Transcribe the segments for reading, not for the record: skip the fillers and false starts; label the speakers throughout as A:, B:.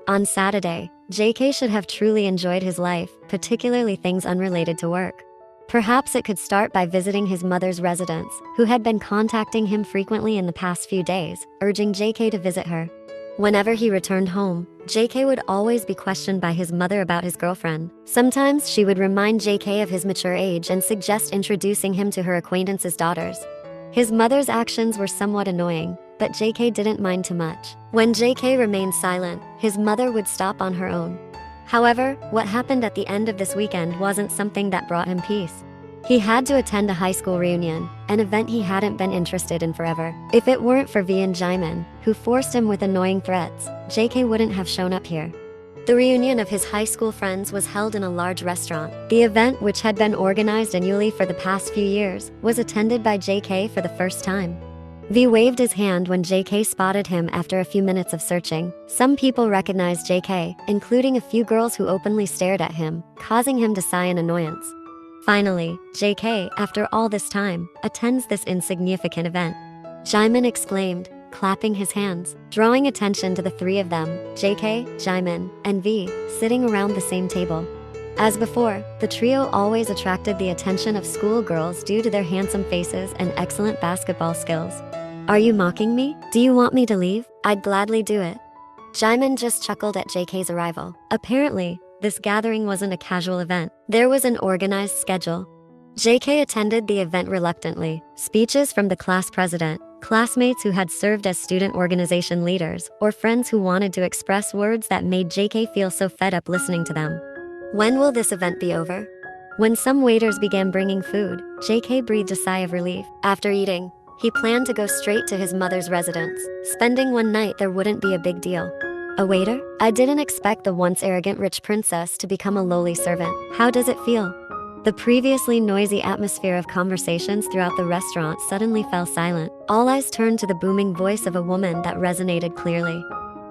A: On Saturday, JK should have truly enjoyed his life, particularly things unrelated to work. Perhaps it could start by visiting his mother's residence, who had been contacting him frequently in the past few days, urging JK to visit her. Whenever he returned home, JK would always be questioned by his mother about his girlfriend. Sometimes she would remind JK of his mature age and suggest introducing him to her acquaintances' daughters. His mother's actions were somewhat annoying, but JK didn't mind too much. When JK remained silent, his mother would stop on her own. However, what happened at the end of this weekend wasn't something that brought him peace. He had to attend a high school reunion, an event he hadn't been interested in forever. If it weren't for V and Jimin, who forced him with annoying threats, JK wouldn't have shown up here. The reunion of his high school friends was held in a large restaurant. The event, which had been organized annually for the past few years, was attended by JK for the first time. V waved his hand when JK spotted him after a few minutes of searching. Some people recognized JK, including a few girls who openly stared at him, causing him to sigh in annoyance. Finally, JK, after all this time, attends this insignificant event. Jimin exclaimed, clapping his hands, drawing attention to the three of them, JK, Jimin, and V, sitting around the same table. As before, the trio always attracted the attention of schoolgirls due to their handsome faces and excellent basketball skills. Are you mocking me? Do you want me to leave? I'd gladly do it. Jimin just chuckled at JK's arrival. Apparently, this gathering wasn't a casual event. There was an organized schedule. JK attended the event reluctantly. Speeches from the class president, classmates who had served as student organization leaders, or friends who wanted to express words that made JK feel so fed up listening to them. When will this event be over? When some waiters began bringing food, JK breathed a sigh of relief. After eating, he planned to go straight to his mother's residence. Spending one night there wouldn't be a big deal. A waiter? I didn't expect the once arrogant rich princess to become a lowly servant. How does it feel? The previously noisy atmosphere of conversations throughout the restaurant suddenly fell silent. All eyes turned to the booming voice of a woman that resonated clearly.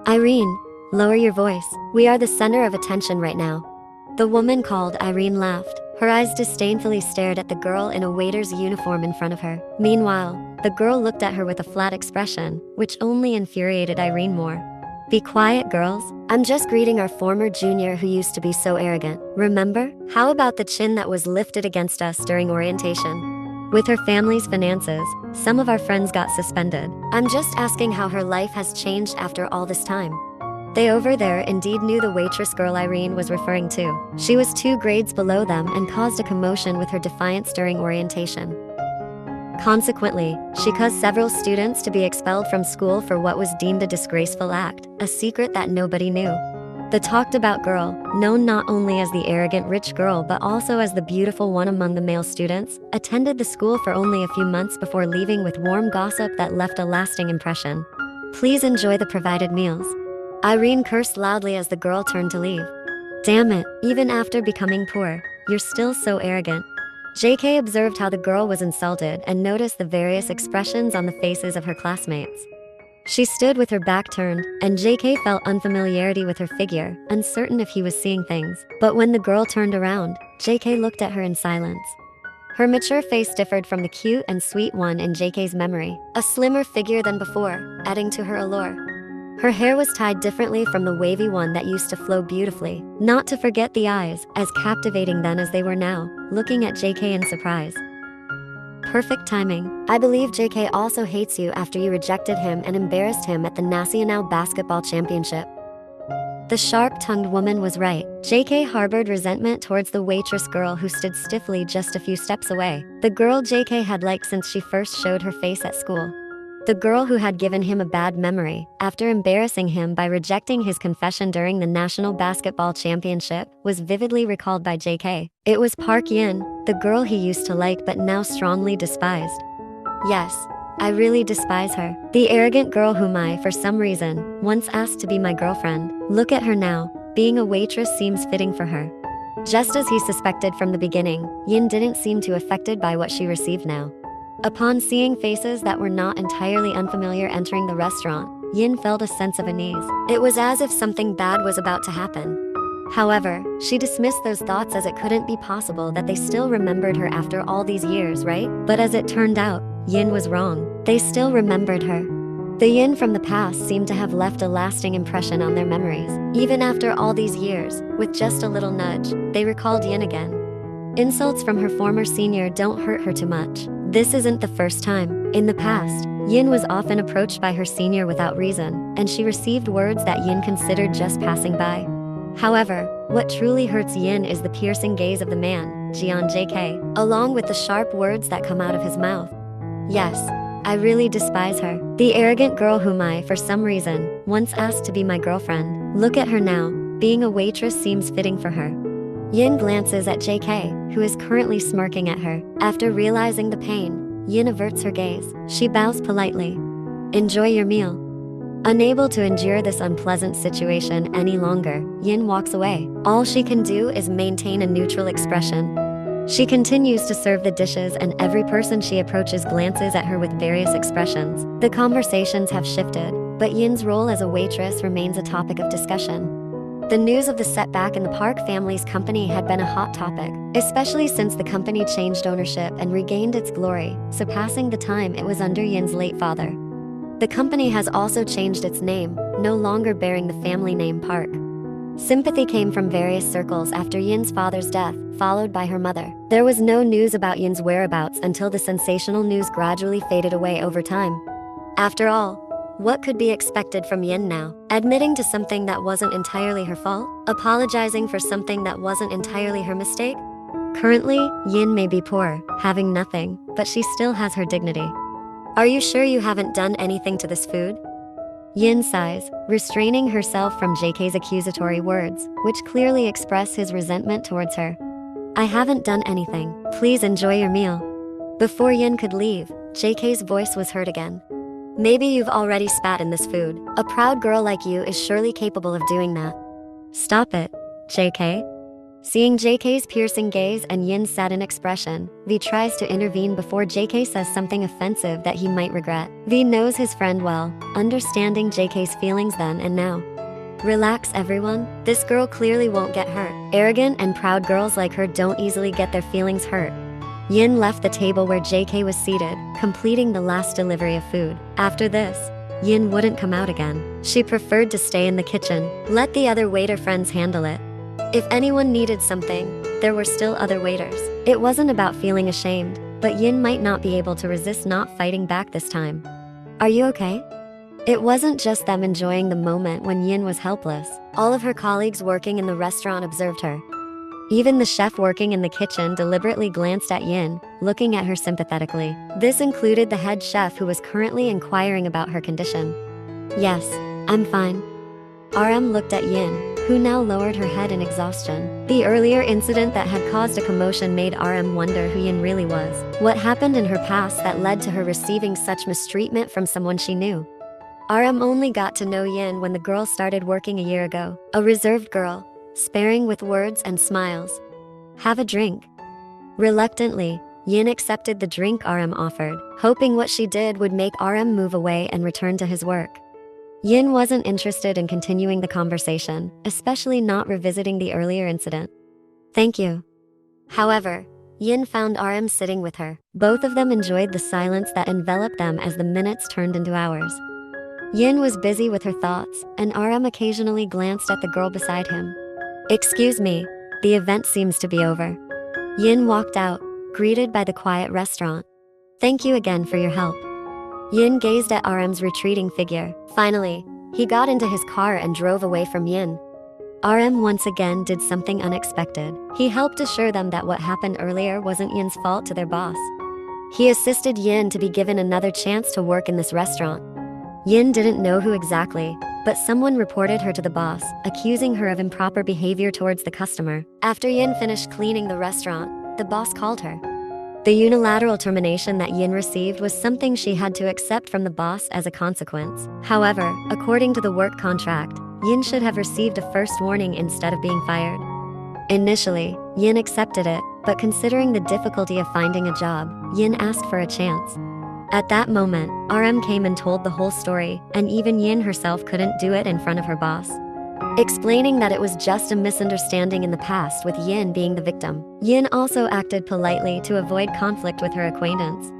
A: Irene, lower your voice. We are the center of attention right now. The woman called Irene laughed. Her eyes disdainfully stared at the girl in a waiter's uniform in front of her. Meanwhile, the girl looked at her with a flat expression, which only infuriated Irene more. Be quiet, girls. I'm just greeting our former junior who used to be so arrogant. Remember? How about the chin that was lifted against us during orientation? With her family's finances, some of our friends got suspended. I'm just asking how her life has changed after all this time. They over there indeed knew the waitress girl Irene was referring to. She was 2 grades below them and caused a commotion with her defiance during orientation. Consequently, she caused several students to be expelled from school for what was deemed a disgraceful act, a secret that nobody knew. The talked-about girl, known not only as the arrogant rich girl but also as the beautiful one among the male students, attended the school for only a few months before leaving with warm gossip that left a lasting impression. Please enjoy the provided meals. Irene cursed loudly as the girl turned to leave. Damn it, even after becoming poor, you're still so arrogant. JK observed how the girl was insulted and noticed the various expressions on the faces of her classmates. She stood with her back turned, and JK felt unfamiliarity with her figure, uncertain if he was seeing things. But when the girl turned around, JK looked at her in silence. Her mature face differed from the cute and sweet one in JK's memory, a slimmer figure than before, adding to her allure. Her hair was tied differently from the wavy one that used to flow beautifully, not to forget the eyes, as captivating then as they were now, looking at JK in surprise. Perfect timing. I believe JK also hates you after you rejected him and embarrassed him at the Nacional Basketball Championship. The sharp-tongued woman was right. JK harbored resentment towards the waitress girl who stood stiffly just a few steps away, the girl JK had liked since she first showed her face at school. The girl who had given him a bad memory, after embarrassing him by rejecting his confession during the National Basketball Championship, was vividly recalled by JK. It was Park Yin, the girl he used to like but now strongly despised. Yes, I really despise her. The arrogant girl whom I, for some reason, once asked to be my girlfriend. Look at her now. Being a waitress seems fitting for her. Just as he suspected from the beginning, Yin didn't seem too affected by what she received now. Upon seeing faces that were not entirely unfamiliar entering the restaurant, Yin felt a sense of unease. It was as if something bad was about to happen. However, she dismissed those thoughts as it couldn't be possible that they still remembered her after all these years, right? But as it turned out, Yin was wrong. They still remembered her. The yin from the past seemed to have left a lasting impression on their memories. Even after all these years, with just a little nudge, they recalled yin again. Insults from her former senior don't hurt her too much. This isn't the first time. In the past, Yin was often approached by her senior without reason, and she received words that Yin considered just passing by. However, what truly hurts Yin is the piercing gaze of the man, Jian JK, along with the sharp words that come out of his mouth. Yes, I really despise her. The arrogant girl whom I, for some reason, once asked to be my girlfriend. Look at her now. Being a waitress seems fitting for her. Yin glances at JK, who is currently smirking at her. After realizing the pain, Yin averts her gaze. She bows politely. Enjoy your meal. Unable to endure this unpleasant situation any longer, Yin walks away. All she can do is maintain a neutral expression. She continues to serve the dishes, and every person she approaches glances at her with various expressions. The conversations have shifted, but Yin's role as a waitress remains a topic of discussion. The news of the setback in the Park family's company had been a hot topic, especially since the company changed ownership and regained its glory, surpassing the time it was under Yin's late father. The company has also changed its name, no longer bearing the family name Park. Sympathy came from various circles after Yin's father's death, followed by her mother. There was no news about Yin's whereabouts until the sensational news gradually faded away over time. After all, what could be expected from Yin now? Admitting to something that wasn't entirely her fault? Apologizing for something that wasn't entirely her mistake? Currently, Yin may be poor, having nothing, but she still has her dignity. Are you sure you haven't done anything to this food? Yin sighs, restraining herself from JK's accusatory words, which clearly express his resentment towards her. I haven't done anything. Please enjoy your meal. Before Yin could leave, JK's voice was heard again. Maybe you've already spat in this food. A proud girl like you is surely capable of doing that. Stop it, JK. Seeing JK's piercing gaze and Yin's saddened expression, V tries to intervene before JK says something offensive that he might regret. V knows his friend well, understanding JK's feelings then and now. Relax everyone, this girl clearly won't get hurt. Arrogant and proud girls like her don't easily get their feelings hurt. Yin left the table where JK was seated, completing the last delivery of food. After this, Yin wouldn't come out again. She preferred to stay in the kitchen, let the other waiter friends handle it. If anyone needed something, there were still other waiters. It wasn't about feeling ashamed, but Yin might not be able to resist not fighting back this time. Are you okay? It wasn't just them enjoying the moment when Yin was helpless. All of her colleagues working in the restaurant observed her. Even the chef working in the kitchen deliberately glanced at Yin, looking at her sympathetically. This included the head chef, who was currently inquiring about her condition. Yes, I'm fine. RM looked at Yin, who now lowered her head in exhaustion. The earlier incident that had caused a commotion made RM wonder who Yin really was. What happened in her past that led to her receiving such mistreatment from someone she knew? RM only got to know Yin when the girl started working a year ago. A reserved girl, sparing with words and smiles. Have a drink. Reluctantly, Yin accepted the drink RM offered, hoping what she did would make RM move away and return to his work. Yin wasn't interested in continuing the conversation, especially not revisiting the earlier incident. Thank you. However, Yin found RM sitting with her. Both of them enjoyed the silence that enveloped them as the minutes turned into hours. Yin was busy with her thoughts, and RM occasionally glanced at the girl beside him. Excuse me, the event seems to be over. Yin walked out, greeted by the quiet restaurant. Thank you again for your help. Yin gazed at RM's retreating figure. Finally, he got into his car and drove away from Yin. RM once again did something unexpected. He helped assure them that what happened earlier wasn't Yin's fault to their boss. He assisted Yin to be given another chance to work in this restaurant. Yin didn't know who exactly, but someone reported her to the boss, accusing her of improper behavior towards the customer. After Yin finished cleaning the restaurant, the boss called her. The unilateral termination that Yin received was something she had to accept from the boss as a consequence. However, according to the work contract, Yin should have received a first warning instead of being fired. Initially, Yin accepted it, but considering the difficulty of finding a job, Yin asked for a chance. At that moment, RM came and told the whole story, and even Yin herself couldn't do it in front of her boss. Explaining that it was just a misunderstanding in the past, with Yin being the victim. Yin also acted politely to avoid conflict with her acquaintance.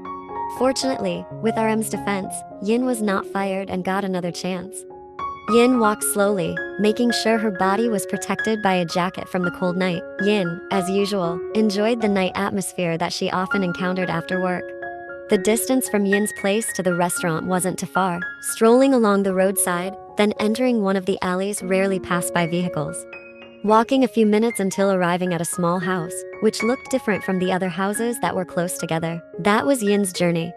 A: Fortunately, with RM's defense, Yin was not fired and got another chance. Yin walked slowly, making sure her body was protected by a jacket from the cold night. Yin, as usual, enjoyed the night atmosphere that she often encountered after work. The distance from Yin's place to the restaurant wasn't too far, strolling along the roadside, then entering one of the alleys rarely passed by vehicles. Walking a few minutes until arriving at a small house, which looked different from the other houses that were close together. That was Yin's journey.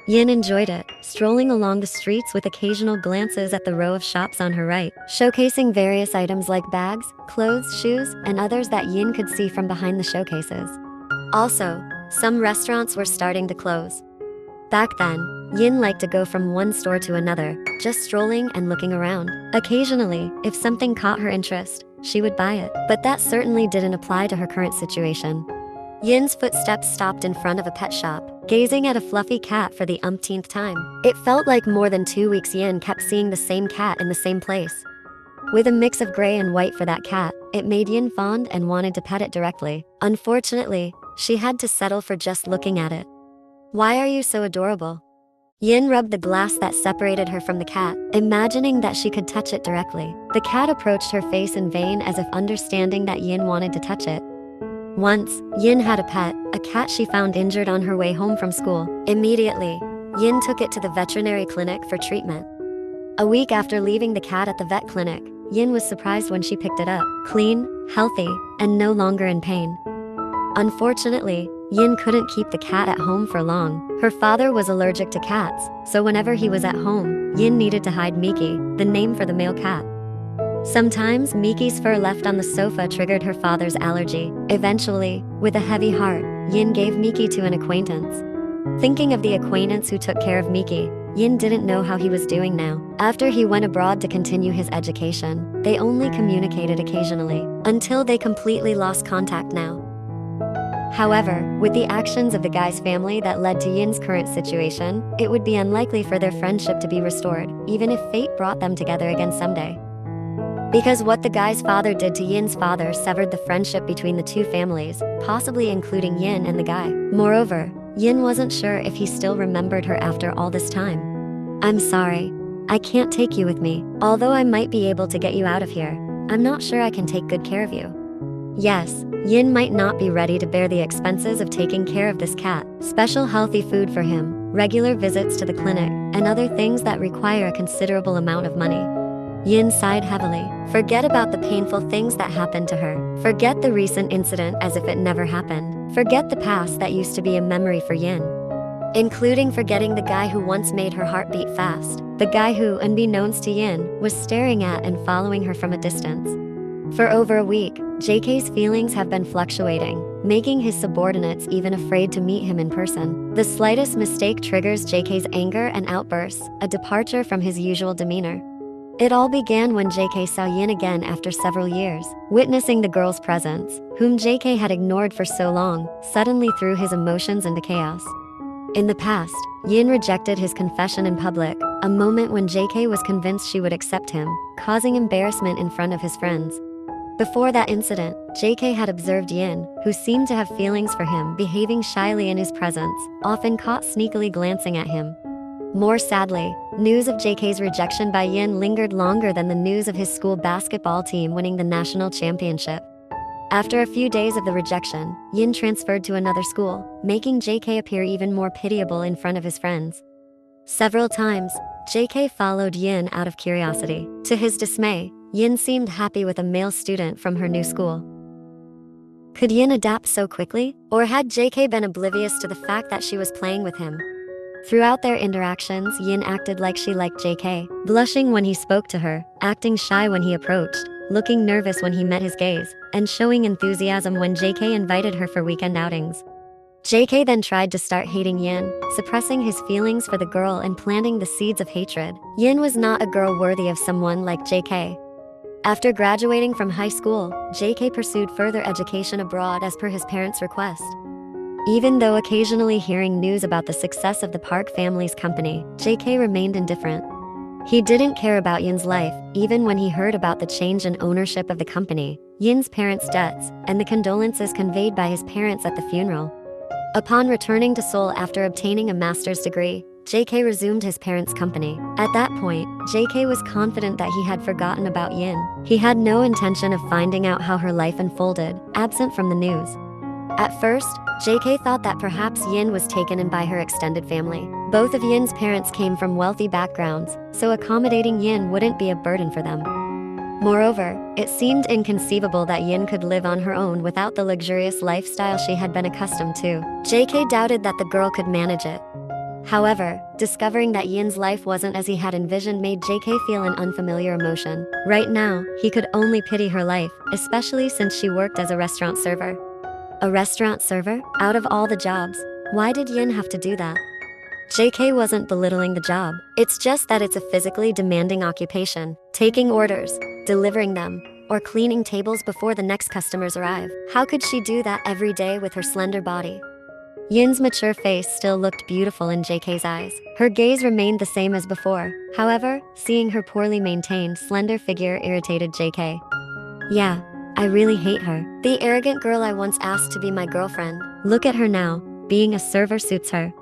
A: Yin enjoyed it, strolling along the streets with occasional glances at the row of shops on her right, showcasing various items like bags, clothes, shoes, and others that Yin could see from behind the showcases. Also, some restaurants were starting to close. Back then, Yin liked to go from one store to another, just strolling and looking around. Occasionally, if something caught her interest, she would buy it, but that certainly didn't apply to her current situation. Yin's footsteps stopped in front of a pet shop, gazing at a fluffy cat for the umpteenth time. It felt like more than 2 weeks Yin kept seeing the same cat in the same place. With a mix of gray and white for that cat, it made Yin fond and wanted to pet it directly. Unfortunately, she had to settle for just looking at it. "Why are you so adorable?" Yin rubbed the glass that separated her from the cat, imagining that she could touch it directly. The cat approached her face in vain as if understanding that Yin wanted to touch it. Once, Yin had a pet, a cat she found injured on her way home from school. Immediately, Yin took it to the veterinary clinic for treatment. A week after leaving the cat at the vet clinic, Yin was surprised when she picked it up, clean, healthy, and no longer in pain. Unfortunately, Yin couldn't keep the cat at home for long. Her father was allergic to cats, so whenever he was at home, Yin needed to hide Miki, the name for the male cat. Sometimes Miki's fur left on the sofa triggered her father's allergy. Eventually, with a heavy heart, Yin gave Miki to an acquaintance. Thinking of the acquaintance who took care of Miki, Yin didn't know how he was doing now. After he went abroad to continue his education, they only communicated occasionally, until they completely lost contact now. However, with the actions of the guy's family that led to Yin's current situation, it would be unlikely for their friendship to be restored, even if fate brought them together again someday. Because what the guy's father did to Yin's father severed the friendship between the two families, possibly including Yin and the guy. Moreover, Yin wasn't sure if he still remembered her after all this time. "I'm sorry. I can't take you with me. Although I might be able to get you out of here, I'm not sure I can take good care of you." Yes, Yin might not be ready to bear the expenses of taking care of this cat, special healthy food for him, regular visits to the clinic, and other things that require a considerable amount of money. Yin sighed heavily. Forget about the painful things that happened to her. Forget the recent incident as if it never happened. Forget the past that used to be a memory for Yin. Including forgetting the guy who once made her heart beat fast. The guy who, unbeknownst to Yin, was staring at and following her from a distance. For over a week, JK's feelings have been fluctuating, making his subordinates even afraid to meet him in person. The slightest mistake triggers JK's anger and outbursts, a departure from his usual demeanor. It all began when JK saw Yin again after several years. Witnessing the girl's presence, whom JK had ignored for so long, suddenly threw his emotions into chaos. In the past, Yin rejected his confession in public, a moment when JK was convinced she would accept him, causing embarrassment in front of his friends. Before that incident, JK had observed Yin, who seemed to have feelings for him, behaving shyly in his presence, often caught sneakily glancing at him. More sadly, news of JK's rejection by Yin lingered longer than the news of his school basketball team winning the national championship. After a few days of the rejection, Yin transferred to another school, making JK appear even more pitiable in front of his friends. Several times, JK followed Yin out of curiosity. To his dismay, Yin seemed happy with a male student from her new school. Could Yin adapt so quickly? Or had JK been oblivious to the fact that she was playing with him? Throughout their interactions, Yin acted like she liked JK, blushing when he spoke to her, acting shy when he approached, looking nervous when he met his gaze, and showing enthusiasm when JK invited her for weekend outings. JK then tried to start hating Yin, suppressing his feelings for the girl and planting the seeds of hatred. Yin was not a girl worthy of someone like JK. After graduating from high school, JK pursued further education abroad as per his parents' request. Even though occasionally hearing news about the success of the Park family's company, JK remained indifferent. He didn't care about Yin's life, even when he heard about the change in ownership of the company, Yin's parents' debts, and the condolences conveyed by his parents at the funeral. Upon returning to Seoul after obtaining a master's degree, JK resumed his parents' company. At that point, JK was confident that he had forgotten about Yin. He had no intention of finding out how her life unfolded, absent from the news. At first, JK thought that perhaps Yin was taken in by her extended family. Both of Yin's parents came from wealthy backgrounds, so accommodating Yin wouldn't be a burden for them. Moreover, it seemed inconceivable that Yin could live on her own without the luxurious lifestyle she had been accustomed to. JK doubted that the girl could manage it. However, discovering that Yin's life wasn't as he had envisioned made JK feel an unfamiliar emotion. Right now, he could only pity her life, especially since she worked as a restaurant server. A restaurant server? Out of all the jobs, why did Yin have to do that? JK wasn't belittling the job. It's just that it's a physically demanding occupation. Taking orders, delivering them, or cleaning tables before the next customers arrive. How could she do that every day with her slender body? Yin's mature face still looked beautiful in JK's eyes. Her gaze remained the same as before. However, seeing her poorly maintained, slender figure irritated JK. Yeah, I really hate her. The arrogant girl I once asked to be my girlfriend. Look at her now. Being a server suits her.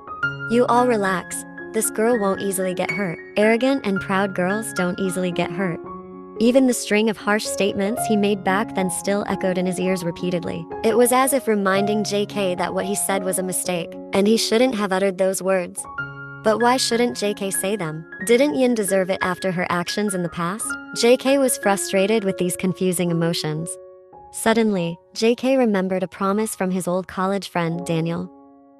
A: You all relax. This girl won't easily get hurt. Arrogant and proud girls don't easily get hurt. Even the string of harsh statements he made back then still echoed in his ears repeatedly. It was as if reminding JK that what he said was a mistake, and he shouldn't have uttered those words. But why shouldn't JK say them? Didn't Yin deserve it after her actions in the past? JK was frustrated with these confusing emotions. Suddenly, JK remembered a promise from his old college friend, Daniel.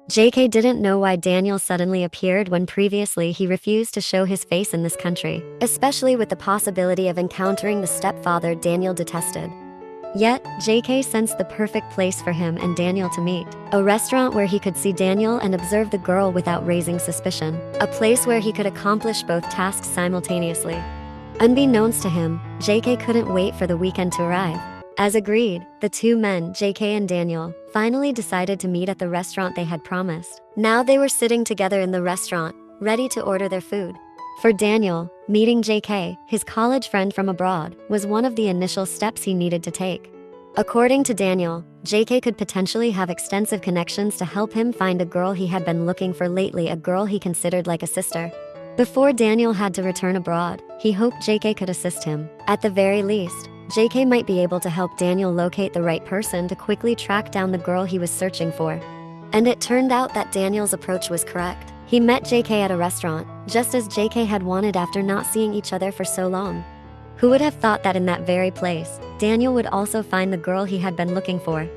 A: JK didn't know why Daniel suddenly appeared when previously he refused to show his face in this country, especially with the possibility of encountering the stepfather Daniel detested. Yet, JK sensed the perfect place for him and Daniel to meet. A restaurant where he could see Daniel and observe the girl without raising suspicion. A place where he could accomplish both tasks simultaneously. Unbeknownst to him, JK couldn't wait for the weekend to arrive. As agreed, the two men, JK and Daniel, finally decided to meet at the restaurant they had promised. Now they were sitting together in the restaurant, ready to order their food. For Daniel, meeting JK, his college friend from abroad, was one of the initial steps he needed to take. According to Daniel, JK could potentially have extensive connections to help him find a girl he had been looking for lately, a girl he considered like a sister. Before Daniel had to return abroad, he hoped JK could assist him. At the very least, JK might be able to help Daniel locate the right person to quickly track down the girl he was searching for. And it turned out that Daniel's approach was correct. He met JK at a restaurant, just as JK had wanted after not seeing each other for so long. Who would have thought that in that very place, Daniel would also find the girl he had been looking for?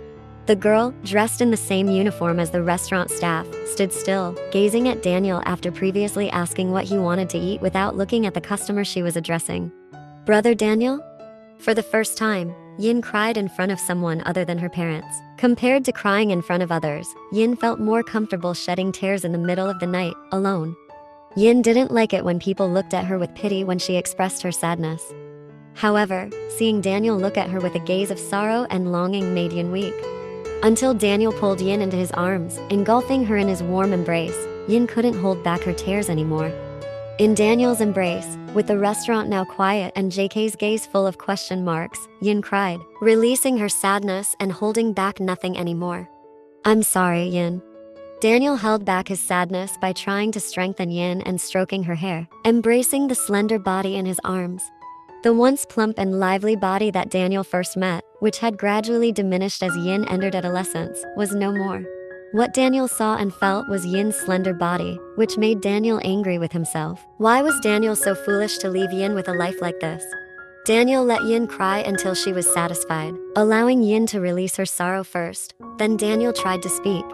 A: The girl, dressed in the same uniform as the restaurant staff, stood still, gazing at Daniel after previously asking what he wanted to eat without looking at the customer she was addressing. Brother Daniel? For the first time, Yin cried in front of someone other than her parents. Compared to crying in front of others, Yin felt more comfortable shedding tears in the middle of the night, alone. Yin didn't like it when people looked at her with pity when she expressed her sadness. However, seeing Daniel look at her with a gaze of sorrow and longing made Yin weak. Until Daniel pulled Yin into his arms, engulfing her in his warm embrace, Yin couldn't hold back her tears anymore. In Daniel's embrace, with the restaurant now quiet and JK's gaze full of question marks, Yin cried, releasing her sadness and holding back nothing anymore. I'm sorry, Yin. Daniel held back his sadness by trying to strengthen Yin and stroking her hair, embracing the slender body in his arms. The once plump and lively body that Daniel first met, which had gradually diminished as Yin entered adolescence, was no more. What Daniel saw and felt was Yin's slender body, which made Daniel angry with himself. Why was Daniel so foolish to leave Yin with a life like this? Daniel let Yin cry until she was satisfied, allowing Yin to release her sorrow first. Then Daniel tried to speak.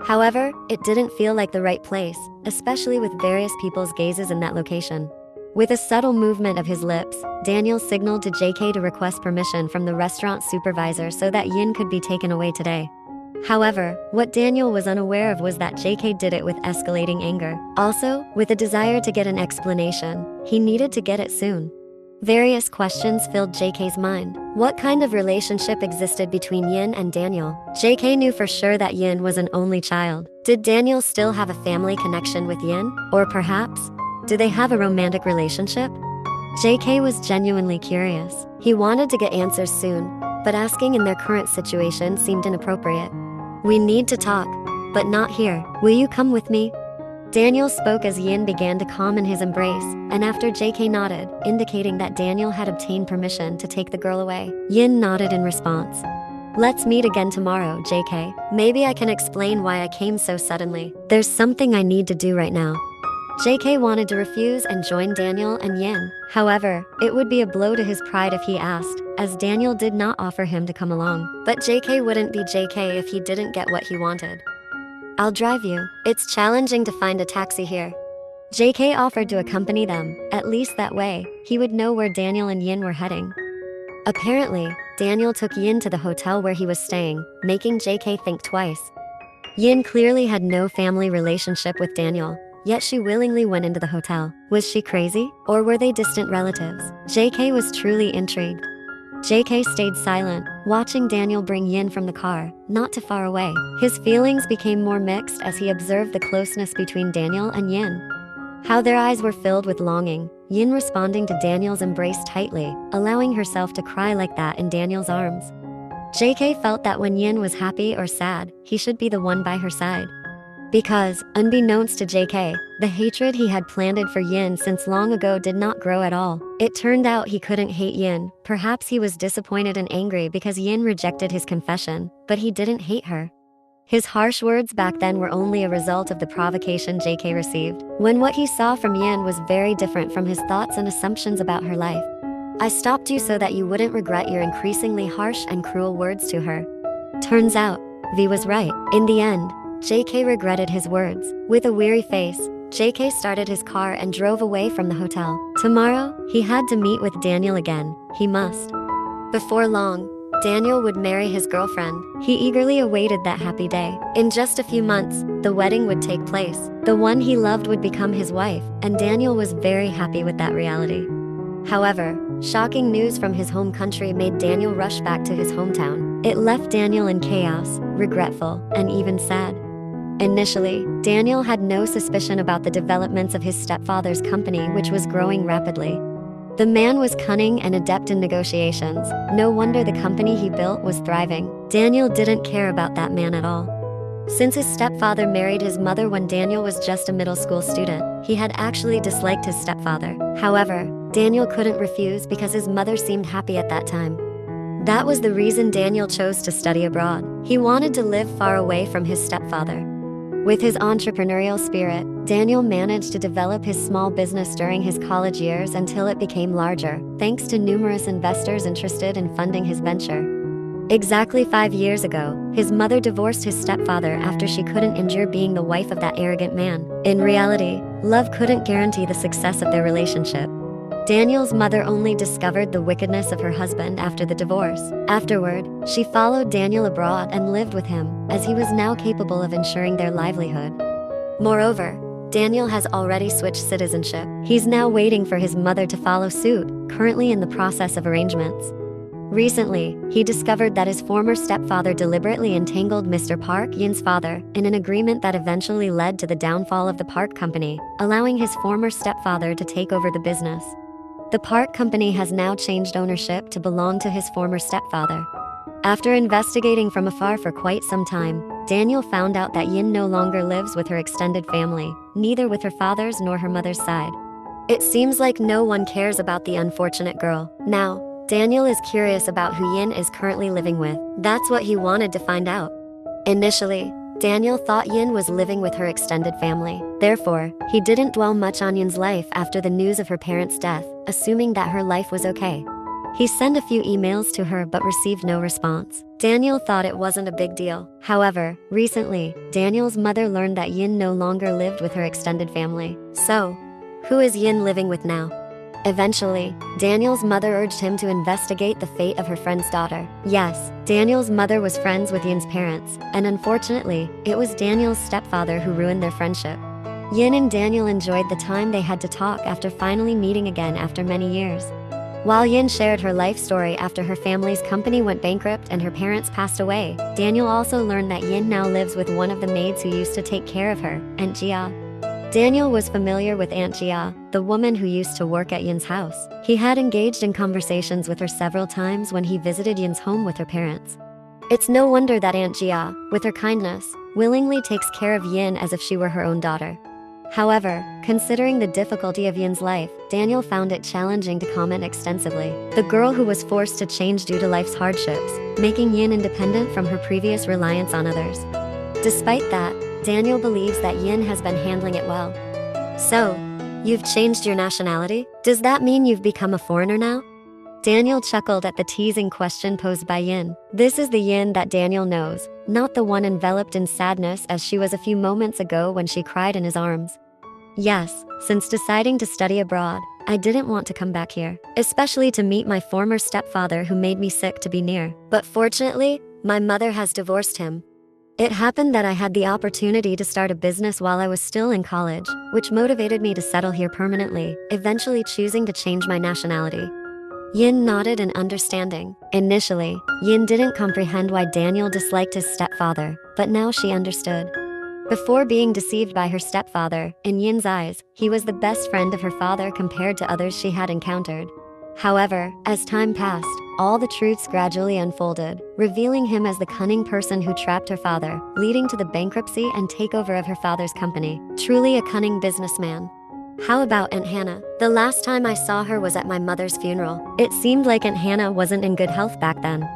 A: However, it didn't feel like the right place, especially with various people's gazes in that location. With a subtle movement of his lips, Daniel signaled to JK to request permission from the restaurant supervisor so that Yin could be taken away today. However, what Daniel was unaware of was that JK did it with escalating anger. Also, with a desire to get an explanation, he needed to get it soon. Various questions filled JK's mind. What kind of relationship existed between Yin and Daniel? JK knew for sure that Yin was an only child. Did Daniel still have a family connection with Yin? Or perhaps, do they have a romantic relationship? JK was genuinely curious. He wanted to get answers soon, but asking in their current situation seemed inappropriate. We need to talk. but not here. Will you come with me? Daniel spoke as Yin began to calm in his embrace, and after JK nodded, indicating that Daniel had obtained permission to take the girl away, Yin nodded in response. Let's meet again tomorrow, JK. Maybe I can explain why I came so suddenly. There's something I need to do right now. JK wanted to refuse and join Daniel and Yin. However, it would be a blow to his pride if he asked, as Daniel did not offer him to come along. But JK wouldn't be JK if he didn't get what he wanted. I'll drive you. It's challenging to find a taxi here. JK offered to accompany them, at least that way, he would know where Daniel and Yin were heading. Apparently, Daniel took Yin to the hotel where he was staying, making JK think twice. Yin clearly had no family relationship with Daniel, yet she willingly went into the hotel. Was she crazy? Or were they distant relatives? JK was truly intrigued. JK stayed silent, watching Daniel bring Yin from the car, not too far away. His feelings became more mixed as he observed the closeness between Daniel and Yin. How their eyes were filled with longing, Yin responding to Daniel's embrace tightly, allowing herself to cry like that in Daniel's arms. JK felt that when Yin was happy or sad, he should be the one by her side. Because, unbeknownst to JK, the hatred he had planted for Yin since long ago did not grow at all. It turned out he couldn't hate Yin. Perhaps he was disappointed and angry because Yin rejected his confession, but he didn't hate her. His harsh words back then were only a result of the provocation JK received, when what he saw from Yin was very different from his thoughts and assumptions about her life. I stopped you so that you wouldn't regret your increasingly harsh and cruel words to her. Turns out, V was right. In the end, JK regretted his words. With a weary face, JK started his car and drove away from the hotel. Tomorrow, he had to meet with Daniel again. He must. Before long, Daniel would marry his girlfriend. He eagerly awaited that happy day. In just a few months, the wedding would take place. The one he loved would become his wife, and Daniel was very happy with that reality. However, shocking news from his home country made Daniel rush back to his hometown. It left Daniel in chaos, regretful, and even sad. Initially, Daniel had no suspicion about the developments of his stepfather's company, which was growing rapidly. The man was cunning and adept in negotiations. No wonder the company he built was thriving. Daniel didn't care about that man at all. Since his stepfather married his mother when Daniel was just a middle school student, he had actually disliked his stepfather. However, Daniel couldn't refuse because his mother seemed happy at that time. That was the reason Daniel chose to study abroad. He wanted to live far away from his stepfather. With his entrepreneurial spirit, Daniel managed to develop his small business during his college years until it became larger, thanks to numerous investors interested in funding his venture. Exactly 5 years ago, his mother divorced his stepfather after she couldn't endure being the wife of that arrogant man. In reality, love couldn't guarantee the success of their relationship. Daniel's mother only discovered the wickedness of her husband after the divorce. Afterward, she followed Daniel abroad and lived with him, as he was now capable of ensuring their livelihood. Moreover, Daniel has already switched citizenship. He's now waiting for his mother to follow suit, currently in the process of arrangements. Recently, he discovered that his former stepfather deliberately entangled Mr. Park Yin's father in an agreement that eventually led to the downfall of the Park Company, allowing his former stepfather to take over the business. The Park Company has now changed ownership to belong to his former stepfather. After investigating from afar for quite some time, Daniel found out that Yin no longer lives with her extended family, neither with her father's nor her mother's side. It seems like no one cares about the unfortunate girl. Now, Daniel is curious about who Yin is currently living with. That's what he wanted to find out. Initially, Daniel thought Yin was living with her extended family. Therefore, he didn't dwell much on Yin's life after the news of her parents' death, assuming that her life was okay. He sent a few emails to her but received no response. Daniel thought it wasn't a big deal. However, recently, Daniel's mother learned that Yin no longer lived with her extended family. So, who is Yin living with now? Eventually, Daniel's mother urged him to investigate the fate of her friend's daughter. Yes, Daniel's mother was friends with Yin's parents, and unfortunately, it was Daniel's stepfather who ruined their friendship. Yin and Daniel enjoyed the time they had to talk after finally meeting again after many years. While Yin shared her life story after her family's company went bankrupt and her parents passed away, Daniel also learned that Yin now lives with one of the maids who used to take care of her, Aunt Jia. Daniel was familiar with Aunt Jia, the woman who used to work at Yin's house. He had engaged in conversations with her several times when he visited Yin's home with her parents. It's no wonder that Aunt Jia, with her kindness, willingly takes care of Yin as if she were her own daughter. However, considering the difficulty of Yin's life, Daniel found it challenging to comment extensively. The girl who was forced to change due to life's hardships, making Yin independent from her previous reliance on others. Despite that, Daniel believes that Yin has been handling it well. So, you've changed your nationality? Does that mean you've become a foreigner now? Daniel chuckled at the teasing question posed by Yin. This is the Yin that Daniel knows, not the one enveloped in sadness as she was a few moments ago when she cried in his arms. Yes, since deciding to study abroad, I didn't want to come back here, especially to meet my former stepfather who made me sick to be near. But fortunately, my mother has divorced him. It happened that I had the opportunity to start a business while I was still in college, which motivated me to settle here permanently, eventually choosing to change my nationality. Yin nodded in understanding. Initially, Yin didn't comprehend why Daniel disliked his stepfather, but now she understood. Before being deceived by her stepfather, in Yin's eyes, he was the best friend of her father compared to others she had encountered. However, as time passed, all the truths gradually unfolded, revealing him as the cunning person who trapped her father, leading to the bankruptcy and takeover of her father's company. Truly a cunning businessman. How about Aunt Hannah? The last time I saw her was at my mother's funeral. It seemed like Aunt Hannah wasn't in good health back then.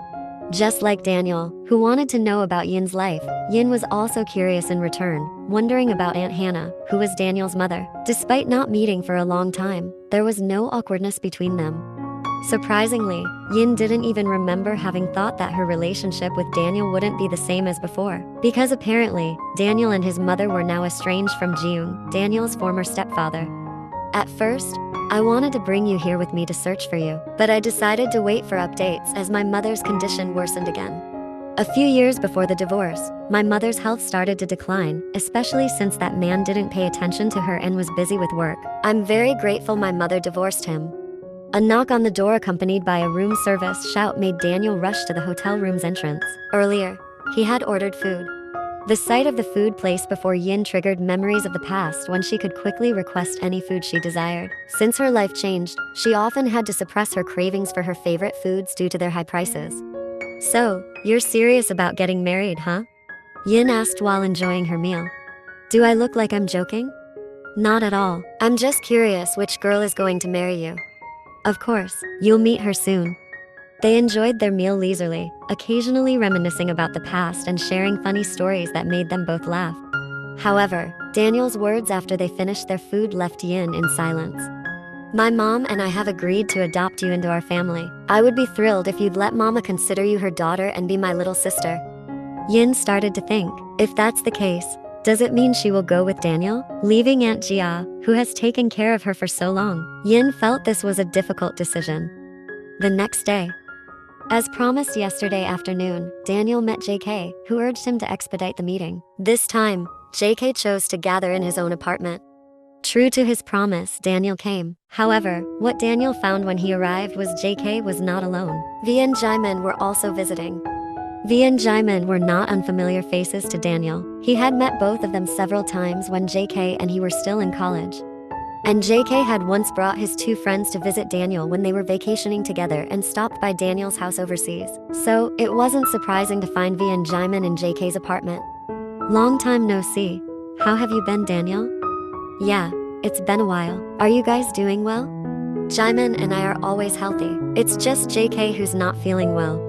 A: Just like Daniel, who wanted to know about Yin's life, Yin was also curious in return, wondering about Aunt Hannah, who was Daniel's mother. Despite not meeting for a long time, there was no awkwardness between them. Surprisingly, Yin didn't even remember having thought that her relationship with Daniel wouldn't be the same as before, because apparently, Daniel and his mother were now estranged from Jiung, Daniel's former stepfather. At first, I wanted to bring you here with me to search for you, but I decided to wait for updates as my mother's condition worsened again. A few years before the divorce, my mother's health started to decline, especially since that man didn't pay attention to her and was busy with work. I'm very grateful my mother divorced him. A knock on the door accompanied by a room service shout made Daniel rush to the hotel room's entrance. Earlier, he had ordered food. The sight of the food placed before Yin triggered memories of the past when she could quickly request any food she desired. Since her life changed, she often had to suppress her cravings for her favorite foods due to their high prices. So, you're serious about getting married, huh? Yin asked while enjoying her meal. Do I look like I'm joking? Not at all. I'm just curious which girl is going to marry you. Of course, you'll meet her soon. They enjoyed their meal leisurely, occasionally reminiscing about the past and sharing funny stories that made them both laugh. However, Daniel's words after they finished their food left Yin in silence. My mom and I have agreed to adopt you into our family. I would be thrilled if you'd let Mama consider you her daughter and be my little sister. Yin started to think, if that's the case, does it mean she will go with Daniel, leaving Aunt Jia, who has taken care of her for so long? Yin felt this was a difficult decision. The next day, as promised yesterday afternoon, Daniel met JK, who urged him to expedite the meeting. This time, JK chose to gather in his own apartment. True to his promise, Daniel came. However, what Daniel found when he arrived was JK was not alone. V and Jimin were also visiting. V and Jimin were not unfamiliar faces to Daniel. He had met both of them several times when JK and he were still in college. And JK had once brought his two friends to visit Daniel when they were vacationing together and stopped by Daniel's house overseas. So, it wasn't surprising to find V and Jimin in JK's apartment. Long time no see. How have you been, Daniel? Yeah, it's been a while. Are you guys doing well? Jimin and I are always healthy. It's just JK who's not feeling well.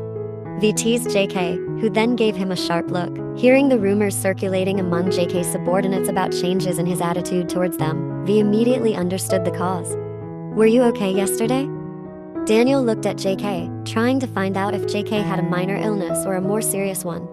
A: V teased JK, who then gave him a sharp look. Hearing the rumors circulating among JK's subordinates about changes in his attitude towards them, V immediately understood the cause. Were you okay yesterday? Daniel looked at JK, trying to find out if JK had a minor illness or a more serious one.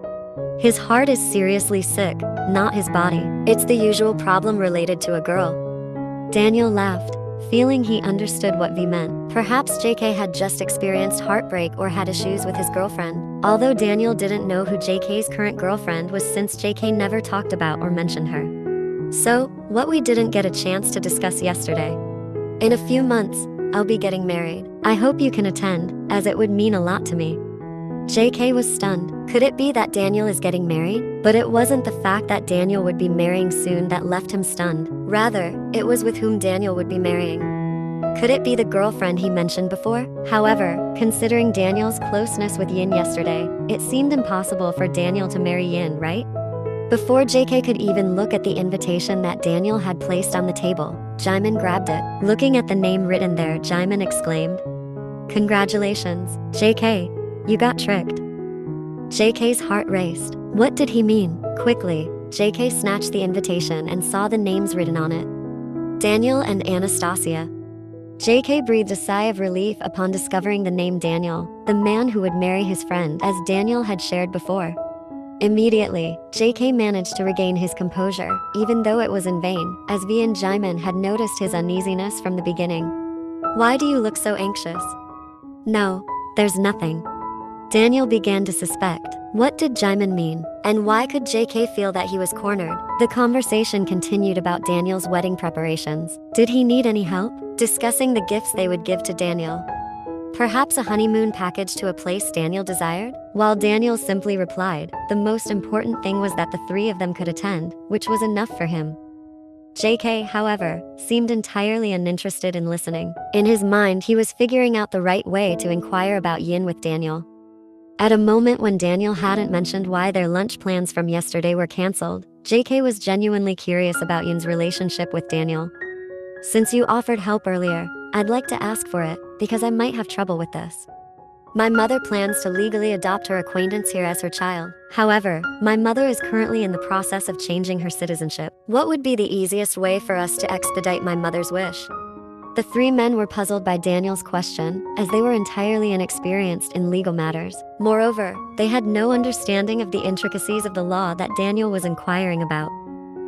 A: His heart is seriously sick, not his body. It's the usual problem related to a girl. Daniel laughed, feeling he understood what V meant. Perhaps JK had just experienced heartbreak or had issues with his girlfriend. Although Daniel didn't know who JK's current girlfriend was since JK never talked about or mentioned her. So, what we didn't get a chance to discuss yesterday. In a few months, I'll be getting married. I hope you can attend, as it would mean a lot to me. JK was stunned. Could it be that Daniel is getting married? But it wasn't the fact that Daniel would be marrying soon that left him stunned. Rather, it was with whom Daniel would be marrying. Could it be the girlfriend he mentioned before? However, considering Daniel's closeness with Yin yesterday, it seemed impossible for Daniel to marry Yin, right? Before JK could even look at the invitation that Daniel had placed on the table, Jimin grabbed it. Looking at the name written there, Jimin exclaimed, "Congratulations, JK, you got tricked." JK's heart raced. What did he mean? Quickly, JK snatched the invitation and saw the names written on it. Daniel and Anastasia. JK breathed a sigh of relief upon discovering the name Daniel, the man who would marry his friend, as Daniel had shared before. Immediately, JK managed to regain his composure, even though it was in vain, as V and Jimin had noticed his uneasiness from the beginning. "Why do you look so anxious?" "No, there's nothing." Daniel began to suspect. What did Jimin mean? And why could JK feel that he was cornered? The conversation continued about Daniel's wedding preparations. Did he need any help? Discussing the gifts they would give to Daniel. Perhaps a honeymoon package to a place Daniel desired? While Daniel simply replied, the most important thing was that the three of them could attend, which was enough for him. JK, however, seemed entirely uninterested in listening. In his mind, he was figuring out the right way to inquire about Yin with Daniel. At a moment when Daniel hadn't mentioned why their lunch plans from yesterday were cancelled, JK was genuinely curious about Yin's relationship with Daniel. "Since you offered help earlier, I'd like to ask for it, because I might have trouble with this. My mother plans to legally adopt her acquaintance here as her child. However, my mother is currently in the process of changing her citizenship. What would be the easiest way for us to expedite my mother's wish?" The three men were puzzled by Daniel's question, as they were entirely inexperienced in legal matters. Moreover, they had no understanding of the intricacies of the law that Daniel was inquiring about.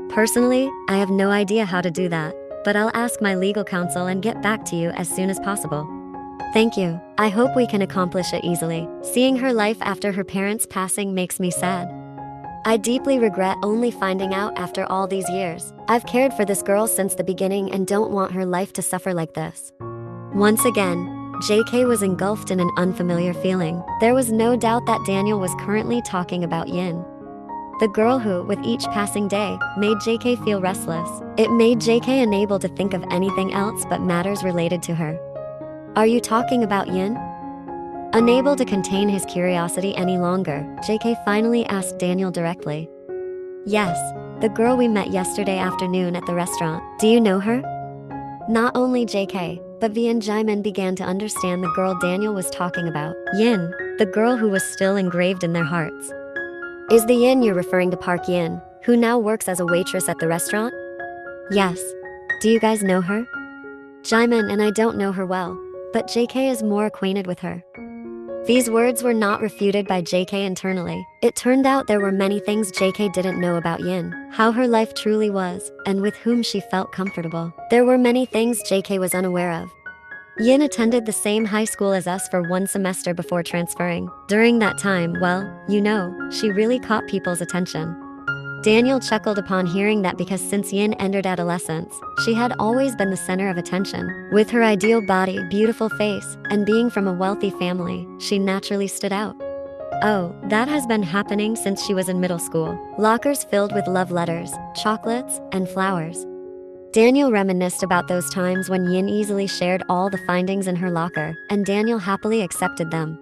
A: "Personally, I have no idea how to do that, but I'll ask my legal counsel and get back to you as soon as possible." "Thank you. I hope we can accomplish it easily. Seeing her life after her parents' passing makes me sad. I deeply regret only finding out after all these years. I've cared for this girl since the beginning and don't want her life to suffer like this." Once again, JK was engulfed in an unfamiliar feeling. There was no doubt that Daniel was currently talking about Yin, the girl who, with each passing day, made JK feel restless. It made JK unable to think of anything else but matters related to her. "Are you talking about Yin?" Unable to contain his curiosity any longer, JK finally asked Daniel directly. "Yes, the girl we met yesterday afternoon at the restaurant. Do you know her?" Not only JK, but V and Jimin began to understand the girl Daniel was talking about. Yin, the girl who was still engraved in their hearts. "Is the Yin you're referring to Park Yin, who now works as a waitress at the restaurant?" "Yes. Do you guys know her?" "Jimin and I don't know her well, but JK is more acquainted with her." These words were not refuted by JK internally. It turned out there were many things JK didn't know about Yin, how her life truly was, and with whom she felt comfortable. There were many things JK was unaware of. Yin attended the same high school as us for one semester before transferring. During that time, well, you know, she really caught people's attention. Daniel chuckled upon hearing that because since Yin entered adolescence, she had always been the center of attention. With her ideal body, beautiful face, and being from a wealthy family, she naturally stood out. Oh, that has been happening since she was in middle school. Lockers filled with love letters, chocolates, and flowers. Daniel reminisced about those times when Yin easily shared all the findings in her locker, and Daniel happily accepted them.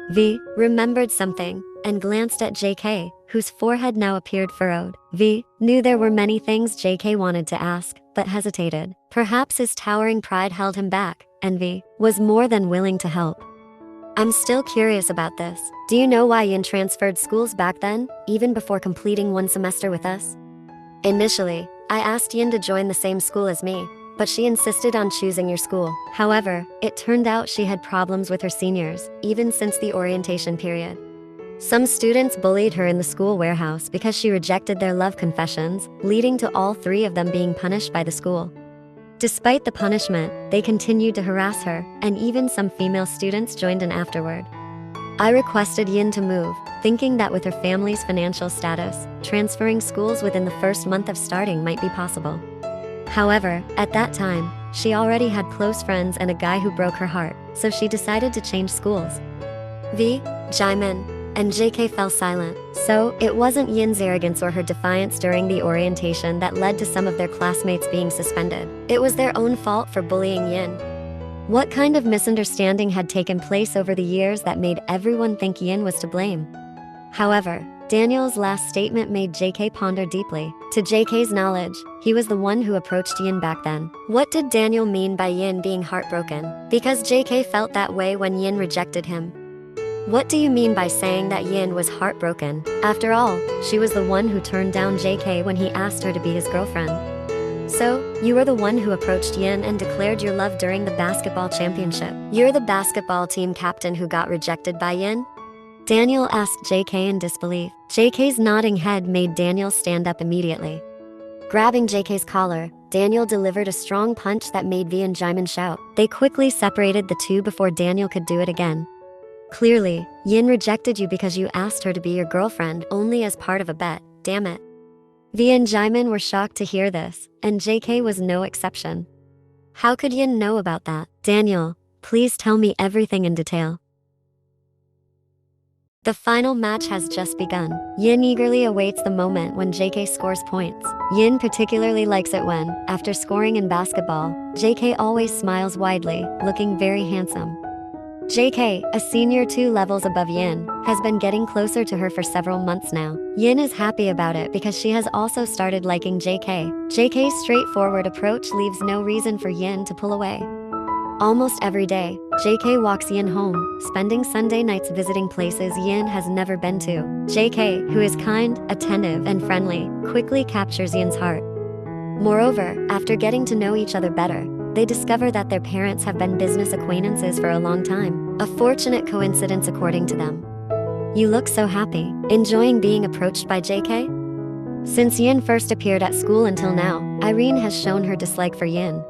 A: V remembered something, and glanced at JK, whose forehead now appeared furrowed. V knew there were many things JK wanted to ask, but hesitated. Perhaps his towering pride held him back, and V was more than willing to help. "I'm still curious about this. Do you know why Yin transferred schools back then, even before completing one semester with us?" "Initially, I asked Yin to join the same school as me, but she insisted on choosing your school. However, it turned out she had problems with her seniors, even since the orientation period. Some students bullied her in the school warehouse because she rejected their love confessions, leading to all three of them being punished by the school. Despite the punishment, they continued to harass her, and even some female students joined in afterward. I requested Yin to move, thinking that with her family's financial status, transferring schools within the first month of starting might be possible. However, at that time, she already had close friends and a guy who broke her heart, so she decided to change schools." V, Jimin, and JK fell silent. So, it wasn't Yin's arrogance or her defiance during the orientation that led to some of their classmates being suspended. It was their own fault for bullying Yin. What kind of misunderstanding had taken place over the years that made everyone think Yin was to blame? However, Daniel's last statement made JK ponder deeply. To JK's knowledge, he was the one who approached Yin back then. What did Daniel mean by Yin being heartbroken? Because JK felt that way when Yin rejected him. What do you mean by saying that Yin was heartbroken? After all, she was the one who turned down JK when he asked her to be his girlfriend. So, you were the one who approached Yin and declared your love during the basketball championship. You're the basketball team captain who got rejected by Yin? Daniel asked JK in disbelief. JK's nodding head made Daniel stand up immediately. Grabbing JK's collar, Daniel delivered a strong punch that made V and Jimin shout. They quickly separated the two before Daniel could do it again. Clearly, Yin rejected you because you asked her to be your girlfriend only as part of a bet, damn it. V and Jimin were shocked to hear this, and JK was no exception. How could Yin know about that? Daniel, please tell me everything in detail. The final match has just begun. Yin eagerly awaits the moment when JK scores points. Yin particularly likes it when, after scoring in basketball, JK always smiles widely, looking very handsome. JK, a senior 2 levels above Yin, has been getting closer to her for several months now. Yin is happy about it because she has also started liking JK. JK's straightforward approach leaves no reason for Yin to pull away. Almost every day, JK walks Yin home, spending Sunday nights visiting places Yin has never been to. JK, who is kind, attentive, and friendly, quickly captures Yin's heart. Moreover, after getting to know each other better, they discover that their parents have been business acquaintances for a long time. A fortunate coincidence according to them. You look so happy, enjoying being approached by JK? Since Yin first appeared at school until now, Irene has shown her dislike for Yin.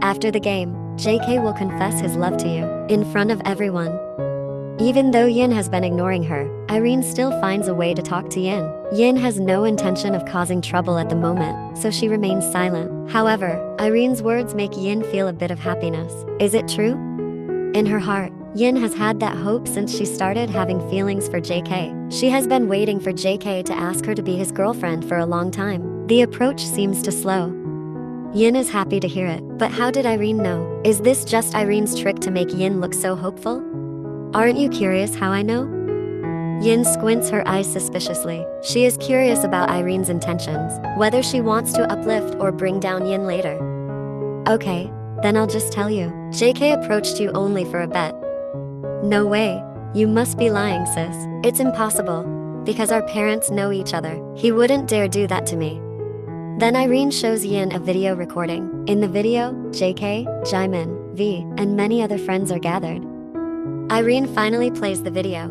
A: After the game, JK will confess his love to you, in front of everyone. Even though Yin has been ignoring her, Irene still finds a way to talk to Yin. Yin has no intention of causing trouble at the moment, so she remains silent. However, Irene's words make Yin feel a bit of happiness. Is it true? In her heart, Yin has had that hope since she started having feelings for JK. She has been waiting for JK to ask her to be his girlfriend for a long time. The approach seems to slow. Yin is happy to hear it, but how did Irene know? Is this just Irene's trick to make Yin look so hopeful? Aren't you curious how I know? Yin squints her eyes suspiciously. She is curious about Irene's intentions, whether she wants to uplift or bring down Yin later. Okay, then I'll just tell you. JK approached you only for a bet. No way. You must be lying, sis. It's impossible. Because our parents know each other. He wouldn't dare do that to me. Then Irene shows Yin a video recording. In the video, JK, Jimin, V, and many other friends are gathered. Irene finally plays the video.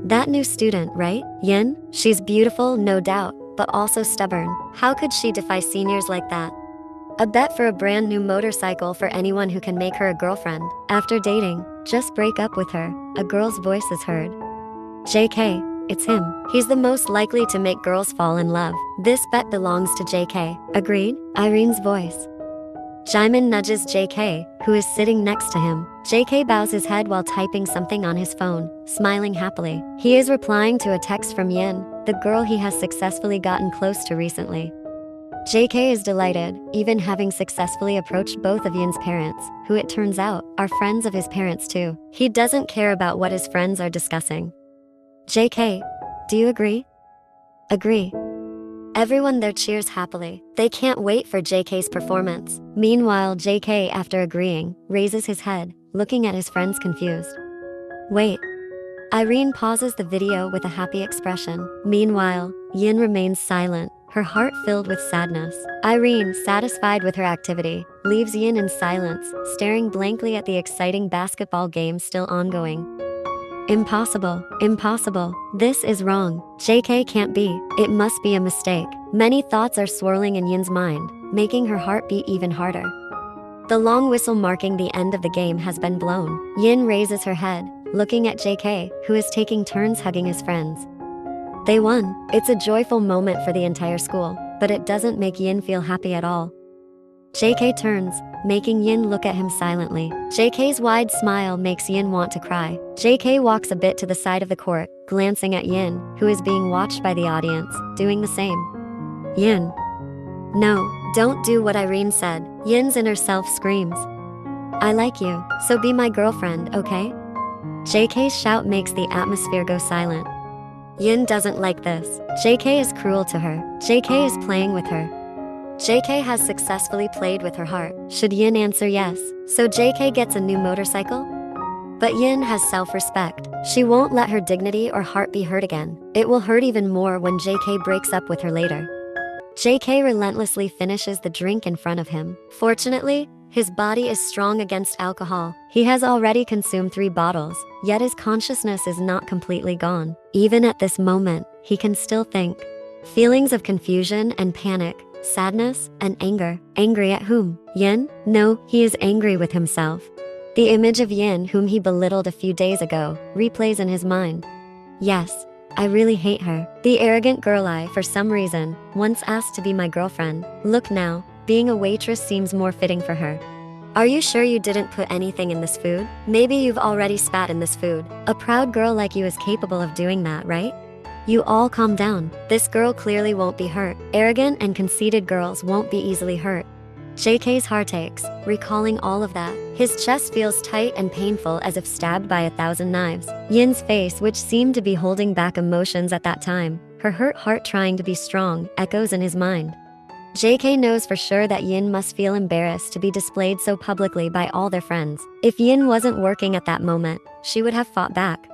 A: That new student, right? Yin? She's beautiful, no doubt, but also stubborn. How could she defy seniors like that? A bet for a brand new motorcycle for anyone who can make her a girlfriend. After dating, just break up with her. A girl's voice is heard. JK. It's him. He's the most likely to make girls fall in love. This bet belongs to JK. Agreed? Irene's voice. Jimin nudges JK, who is sitting next to him. JK bows his head while typing something on his phone, smiling happily. He is replying to a text from Yin, the girl he has successfully gotten close to recently. JK is delighted, even having successfully approached both of Yin's parents, who it turns out, are friends of his parents too. He doesn't care about what his friends are discussing. JK, do you agree? Agree. Everyone there cheers happily. They can't wait for JK's performance. Meanwhile, JK, after agreeing, raises his head, looking at his friends confused. Wait. Irene pauses the video with a happy expression. Meanwhile, Yin remains silent, her heart filled with sadness. Irene, satisfied with her activity, leaves Yin in silence, staring blankly at the exciting basketball game still ongoing. Impossible, impossible. This is wrong. JK can't be. It must be a mistake. Many thoughts are swirling in Yin's mind, making her heart beat even harder. The long whistle marking the end of the game has been blown. Yin raises her head, looking at JK, who is taking turns hugging his friends. They won. It's a joyful moment for the entire school, but it doesn't make Yin feel happy at all. JK turns, making Yin look at him silently. JK's wide smile makes Yin want to cry. JK walks a bit to the side of the court, glancing at Yin, who is being watched by the audience, doing the same. Yin. No, don't do what Irene said. Yin's inner self screams. I like you, so be my girlfriend, okay? JK's shout makes the atmosphere go silent. Yin doesn't like this. JK is cruel to her. JK is playing with her. JK has successfully played with her heart. Should Yin answer yes, so JK gets a new motorcycle? But Yin has self-respect. She won't let her dignity or heart be hurt again. It will hurt even more when JK breaks up with her later. JK relentlessly finishes the drink in front of him. Fortunately, his body is strong against alcohol. He has already consumed 3 bottles, yet his consciousness is not completely gone. Even at this moment, he can still think. Feelings of confusion and panic, sadness and anger. Angry at whom? Yin? No, he is angry with himself. The image of Yin, whom he belittled a few days ago, replays in his mind. Yes, I really hate her. The arrogant girl I, for some reason, once asked to be my girlfriend. Look now, being a waitress seems more fitting for her. Are you sure you didn't put anything in this food? Maybe you've already spat in this food. A proud girl like you is capable of doing that, right? You all calm down. This girl clearly won't be hurt. Arrogant and conceited girls won't be easily hurt. JK's heart aches, recalling all of that. His chest feels tight and painful as if stabbed by 1,000 knives. Yin's face, which seemed to be holding back emotions at that time, her hurt heart trying to be strong, echoes in his mind. JK knows for sure that Yin must feel embarrassed to be displayed so publicly by all their friends. If Yin wasn't working at that moment, she would have fought back.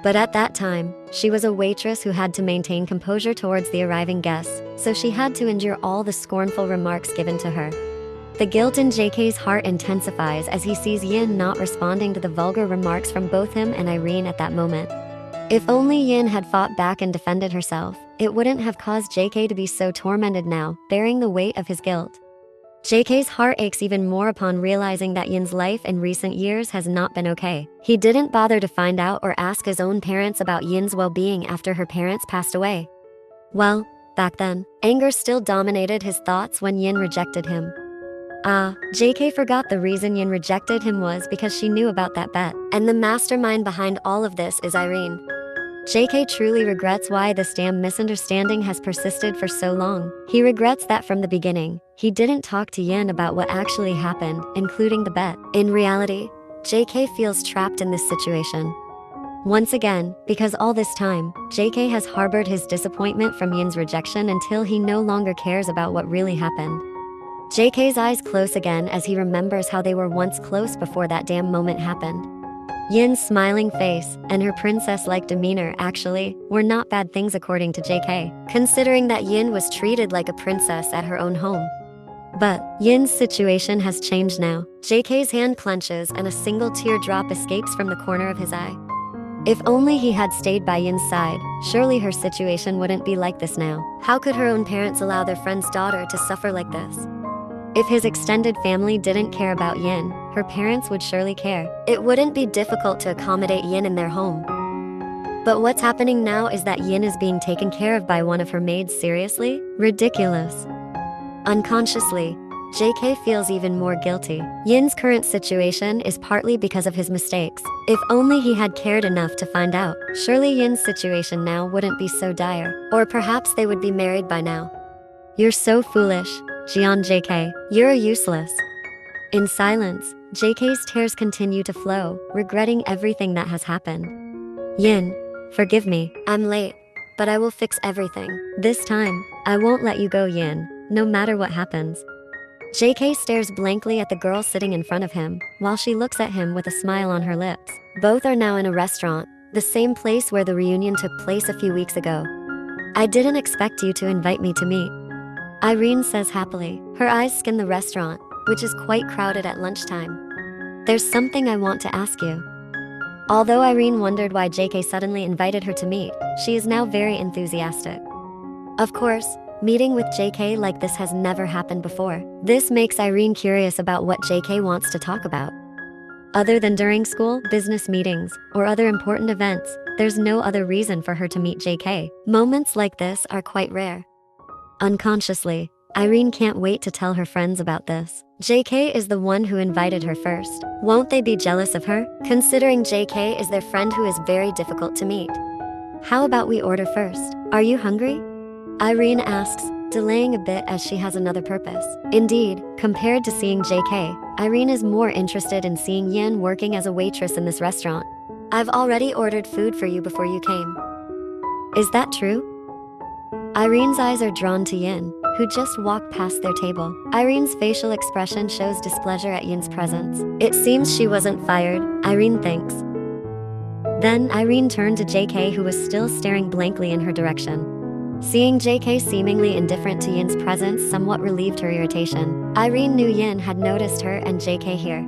A: But at that time, she was a waitress who had to maintain composure towards the arriving guests, so she had to endure all the scornful remarks given to her. The guilt in JK's heart intensifies as he sees Yin not responding to the vulgar remarks from both him and Irene at that moment. If only Yin had fought back and defended herself, it wouldn't have caused JK to be so tormented now, bearing the weight of his guilt. JK's heart aches even more upon realizing that Yin's life in recent years has not been okay. He didn't bother to find out or ask his own parents about Yin's well-being after her parents passed away. Well, back then, anger still dominated his thoughts when Yin rejected him. JK forgot the reason Yin rejected him was because she knew about that bet. And the mastermind behind all of this is Irene. JK truly regrets why this damn misunderstanding has persisted for so long. He regrets that from the beginning, he didn't talk to Yin about what actually happened, including the bet. In reality, JK feels trapped in this situation. Once again, because all this time, JK has harbored his disappointment from Yin's rejection until he no longer cares about what really happened. JK's eyes close again as he remembers how they were once close before that damn moment happened. Yin's smiling face and her princess-like demeanor actually were not bad things according to JK, considering that Yin was treated like a princess at her own home. But Yin's situation has changed now. JK's hand clenches and a single teardrop escapes from the corner of his eye. If only he had stayed by Yin's side, surely her situation wouldn't be like this now. How could her own parents allow their friend's daughter to suffer like this? If his extended family didn't care about Yin, her parents would surely care. It wouldn't be difficult to accommodate Yin in their home. But what's happening now is that Yin is being taken care of by one of her maids. Seriously? Ridiculous. Unconsciously, JK feels even more guilty. Yin's current situation is partly because of his mistakes. If only he had cared enough to find out, surely Yin's situation now wouldn't be so dire. Or perhaps they would be married by now. You're so foolish, Jian JK. You're useless. In silence, JK's tears continue to flow, regretting everything that has happened. Yin, forgive me. I'm late, but I will fix everything. This time, I won't let you go, Yin, no matter what happens. JK stares blankly at the girl sitting in front of him, while she looks at him with a smile on her lips. Both are now in a restaurant, the same place where the reunion took place a few weeks ago. I didn't expect you to invite me to meet, Irene says happily. Her eyes scan the restaurant, which is quite crowded at lunchtime. There's something I want to ask you. Although Irene wondered why JK suddenly invited her to meet, she is now very enthusiastic. Of course, meeting with JK like this has never happened before. This makes Irene curious about what JK wants to talk about. Other than during school, business meetings, or other important events, there's no other reason for her to meet JK. Moments like this are quite rare. Unconsciously, Irene can't wait to tell her friends about this. JK is the one who invited her first. Won't they be jealous of her, considering JK is their friend who is very difficult to meet? How about we order first? Are you hungry? Irene asks, delaying a bit as she has another purpose. Indeed, compared to seeing JK, Irene is more interested in seeing Yin working as a waitress in this restaurant. I've already ordered food for you before you came. Is that true? Irene's eyes are drawn to Yin, who just walked past their table. Irene's facial expression shows displeasure at Yin's presence. It seems she wasn't fired, Irene thinks. Then Irene turned to JK, who was still staring blankly in her direction. Seeing JK seemingly indifferent to Yin's presence somewhat relieved her irritation. Irene knew Yin had noticed her and JK here.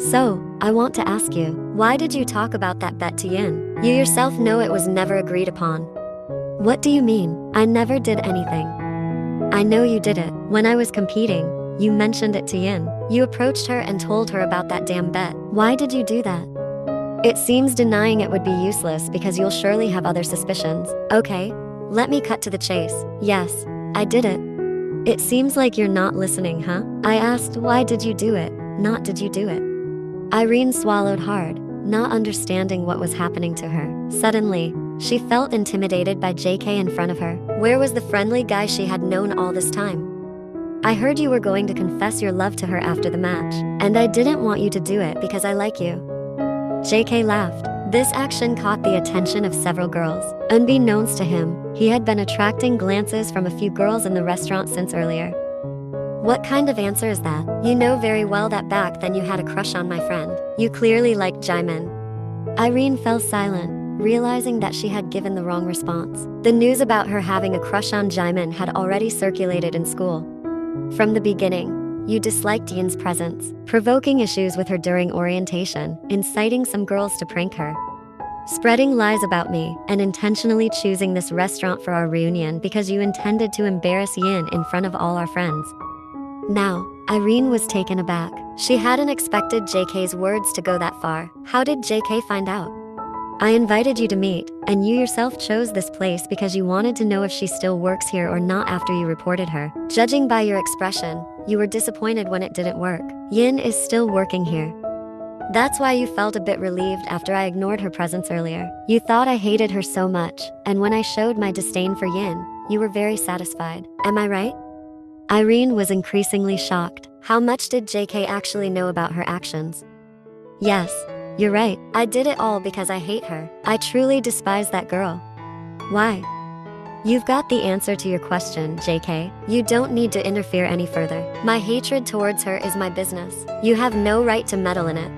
A: So, I want to ask you, why did you talk about that bet to Yin? You yourself know it was never agreed upon. What do you mean? I never did anything. I know you did it. When I was competing, you mentioned it to Yin. You approached her and told her about that damn bet. Why did you do that? It seems denying it would be useless because you'll surely have other suspicions. Okay, let me cut to the chase. Yes, I did it. It seems like you're not listening, huh? I asked why did you do it, not did you do it. Irene swallowed hard, not understanding what was happening to her. Suddenly, she felt intimidated by JK in front of her. Where was the friendly guy she had known all this time? I heard you were going to confess your love to her after the match, and I didn't want you to do it because I like you. JK laughed. This action caught the attention of several girls. Unbeknownst to him, he had been attracting glances from a few girls in the restaurant since earlier. What kind of answer is that? You know very well that back then you had a crush on my friend. You clearly liked Jimin. Irene fell silent, realizing that she had given the wrong response. The news about her having a crush on Jimin had already circulated in school. From the beginning, you disliked Yin's presence, provoking issues with her during orientation, inciting some girls to prank her, spreading lies about me, and intentionally choosing this restaurant for our reunion because you intended to embarrass Yin in front of all our friends. Now, Irene was taken aback. She hadn't expected JK's words to go that far. How did JK find out? I invited you to meet, and you yourself chose this place because you wanted to know if she still works here or not after you reported her. Judging by your expression, you were disappointed when it didn't work. Yin is still working here. That's why you felt a bit relieved after I ignored her presence earlier. You thought I hated her so much, and when I showed my disdain for Yin, you were very satisfied. Am I right? Irene was increasingly shocked. How much did JK actually know about her actions? Yes, you're right. I did it all because I hate her. I truly despise that girl. Why? You've got the answer to your question, JK. You don't need to interfere any further. My hatred towards her is my business. You have no right to meddle in it.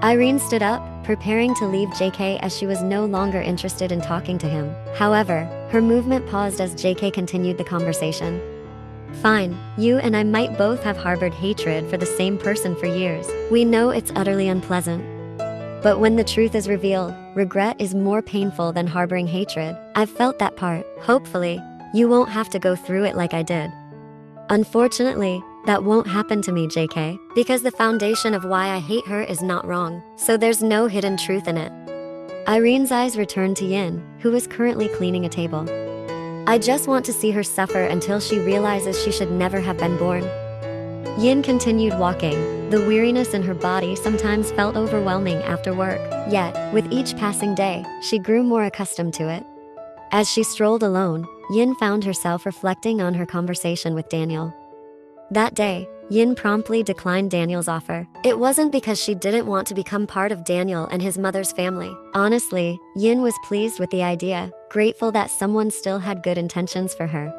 A: Irene stood up, preparing to leave JK as she was no longer interested in talking to him. However, her movement paused as JK continued the conversation. Fine, you and I might both have harbored hatred for the same person for years. We know it's utterly unpleasant. But when the truth is revealed, regret is more painful than harboring hatred. I've felt that part. Hopefully, you won't have to go through it like I did. Unfortunately, that won't happen to me, JK, because the foundation of why I hate her is not wrong, so there's no hidden truth in it. Irene's eyes returned to Yin, who was currently cleaning a table. I just want to see her suffer until she realizes she should never have been born. Yin continued walking. The weariness in her body sometimes felt overwhelming after work. Yet, with each passing day, she grew more accustomed to it. As she strolled alone, Yin found herself reflecting on her conversation with Daniel. That day, Yin promptly declined Daniel's offer. It wasn't because she didn't want to become part of Daniel and his mother's family. Honestly, Yin was pleased with the idea, grateful that someone still had good intentions for her.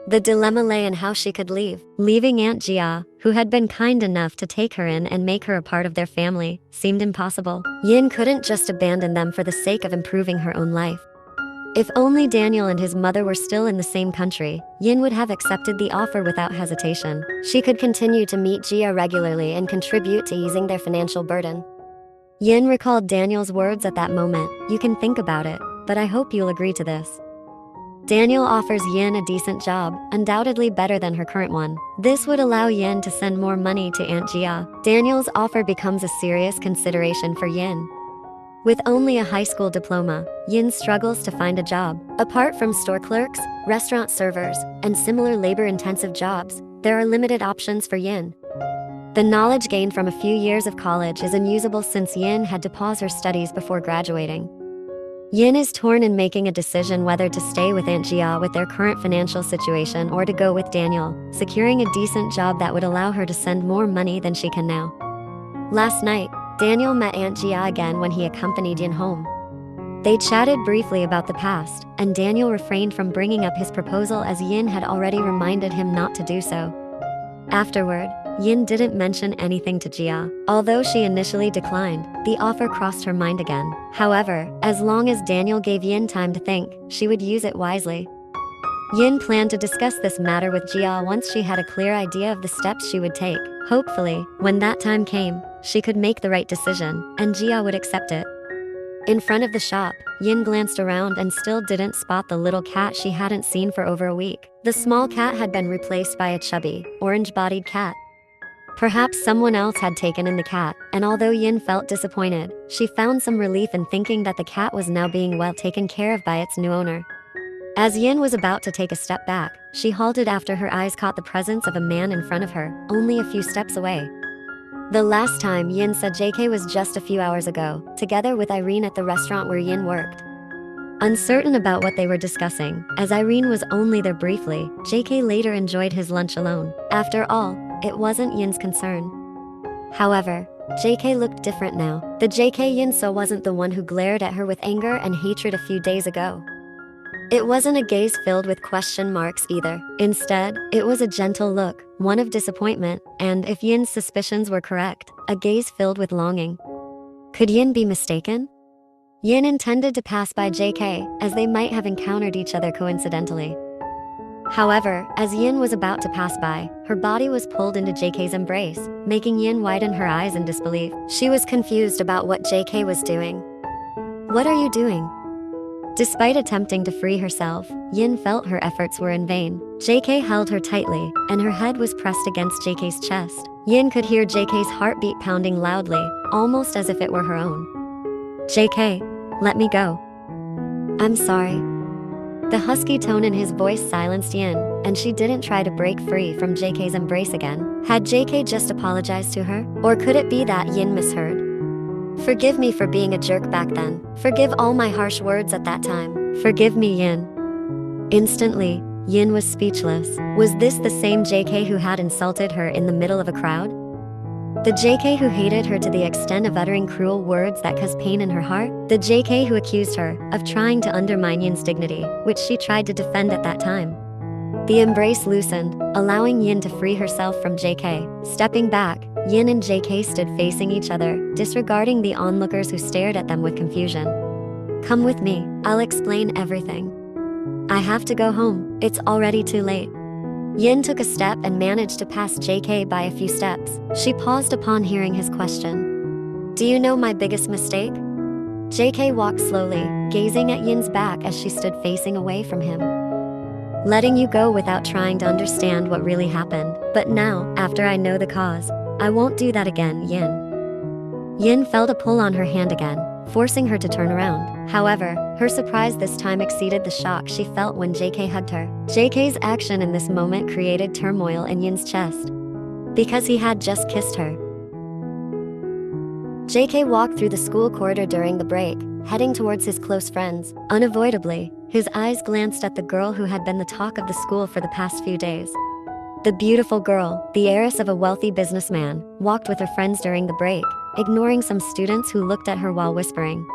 A: The dilemma lay in how she could leave. Leaving Aunt Jia, who had been kind enough to take her in and make her a part of their family, seemed impossible. Yin couldn't just abandon them for the sake of improving her own life. If only Daniel and his mother were still in the same country, Yin would have accepted the offer without hesitation. She could continue to meet Jia regularly and contribute to easing their financial burden. Yin recalled Daniel's words at that moment. You can think about it, but I hope you'll agree to this. Daniel offers Yin a decent job, undoubtedly better than her current one. This would allow Yin to send more money to Aunt Jia. Daniel's offer becomes a serious consideration for Yin. With only a high school diploma, Yin struggles to find a job. Apart from store clerks, restaurant servers, and similar labor-intensive jobs, there are limited options for Yin. The knowledge gained from a few years of college is unusable since Yin had to pause her studies before graduating. Yin is torn in making a decision whether to stay with Aunt Jia with their current financial situation or to go with Daniel, securing a decent job that would allow her to send more money than she can now. Last night, Daniel met Aunt Jia again when he accompanied Yin home. They chatted briefly about the past, and Daniel refrained from bringing up his proposal as Yin had already reminded him not to do so. Afterward, Yin didn't mention anything to Jia. Although she initially declined, the offer crossed her mind again. However, as long as Daniel gave Yin time to think, she would use it wisely. Yin planned to discuss this matter with Jia once she had a clear idea of the steps she would take. Hopefully, when that time came, she could make the right decision, and Jia would accept it. In front of the shop, Yin glanced around and still didn't spot the little cat she hadn't seen for over a week. The small cat had been replaced by a chubby, orange-bodied cat. Perhaps someone else had taken in the cat, and although Yin felt disappointed, she found some relief in thinking that the cat was now being well taken care of by its new owner. As Yin was about to take a step back, she halted after her eyes caught the presence of a man in front of her, only a few steps away. The last time Yin saw JK was just a few hours ago, together with Irene at the restaurant where Yin worked. Uncertain about what they were discussing, as Irene was only there briefly, JK later enjoyed his lunch alone. After all, it wasn't Yin's concern. However, JK looked different now. The JK Yin saw wasn't the one who glared at her with anger and hatred a few days ago. It wasn't a gaze filled with question marks either. Instead, it was a gentle look, one of disappointment, and if Yin's suspicions were correct, a gaze filled with longing. Could Yin be mistaken? Yin intended to pass by JK, as they might have encountered each other coincidentally. However, as Yin was about to pass by, her body was pulled into JK's embrace, making Yin widen her eyes in disbelief. She was confused about what JK was doing. "What are you doing?" Despite attempting to free herself, Yin felt her efforts were in vain. JK held her tightly, and her head was pressed against JK's chest. Yin could hear JK's heartbeat pounding loudly, almost as if it were her own. "JK, let me go." "I'm sorry." The husky tone in his voice silenced Yin, and she didn't try to break free from JK's embrace again. Had JK just apologized to her? Or could it be that Yin misheard? "Forgive me for being a jerk back then. Forgive all my harsh words at that time. Forgive me, Yin." Instantly, Yin was speechless. Was this the same JK who had insulted her in the middle of a crowd? The JK who hated her to the extent of uttering cruel words that caused pain in her heart? The JK who accused her of trying to undermine Yin's dignity, which she tried to defend at that time? The embrace loosened, allowing Yin to free herself from JK. Stepping back, Yin and JK stood facing each other, disregarding the onlookers who stared at them with confusion. "Come with me, I'll explain everything." "I have to go home, it's already too late." Yin took a step and managed to pass JK by a few steps. She paused upon hearing his question. "Do you know my biggest mistake?" JK walked slowly, gazing at Yin's back as she stood facing away from him. "Letting you go without trying to understand what really happened. But now, after I know the cause, I won't do that again, Yin." Yin felt a pull on her hand again, forcing her to turn around. However, her surprise this time exceeded the shock she felt when JK hugged her. JK's action in this moment created turmoil in Yin's chest, because he had just kissed her. JK walked through the school corridor during the break, heading towards his close friends. Unavoidably, his eyes glanced at the girl who had been the talk of the school for the past few days. The beautiful girl, the heiress of a wealthy businessman, walked with her friends during the break, ignoring some students who looked at her while whispering.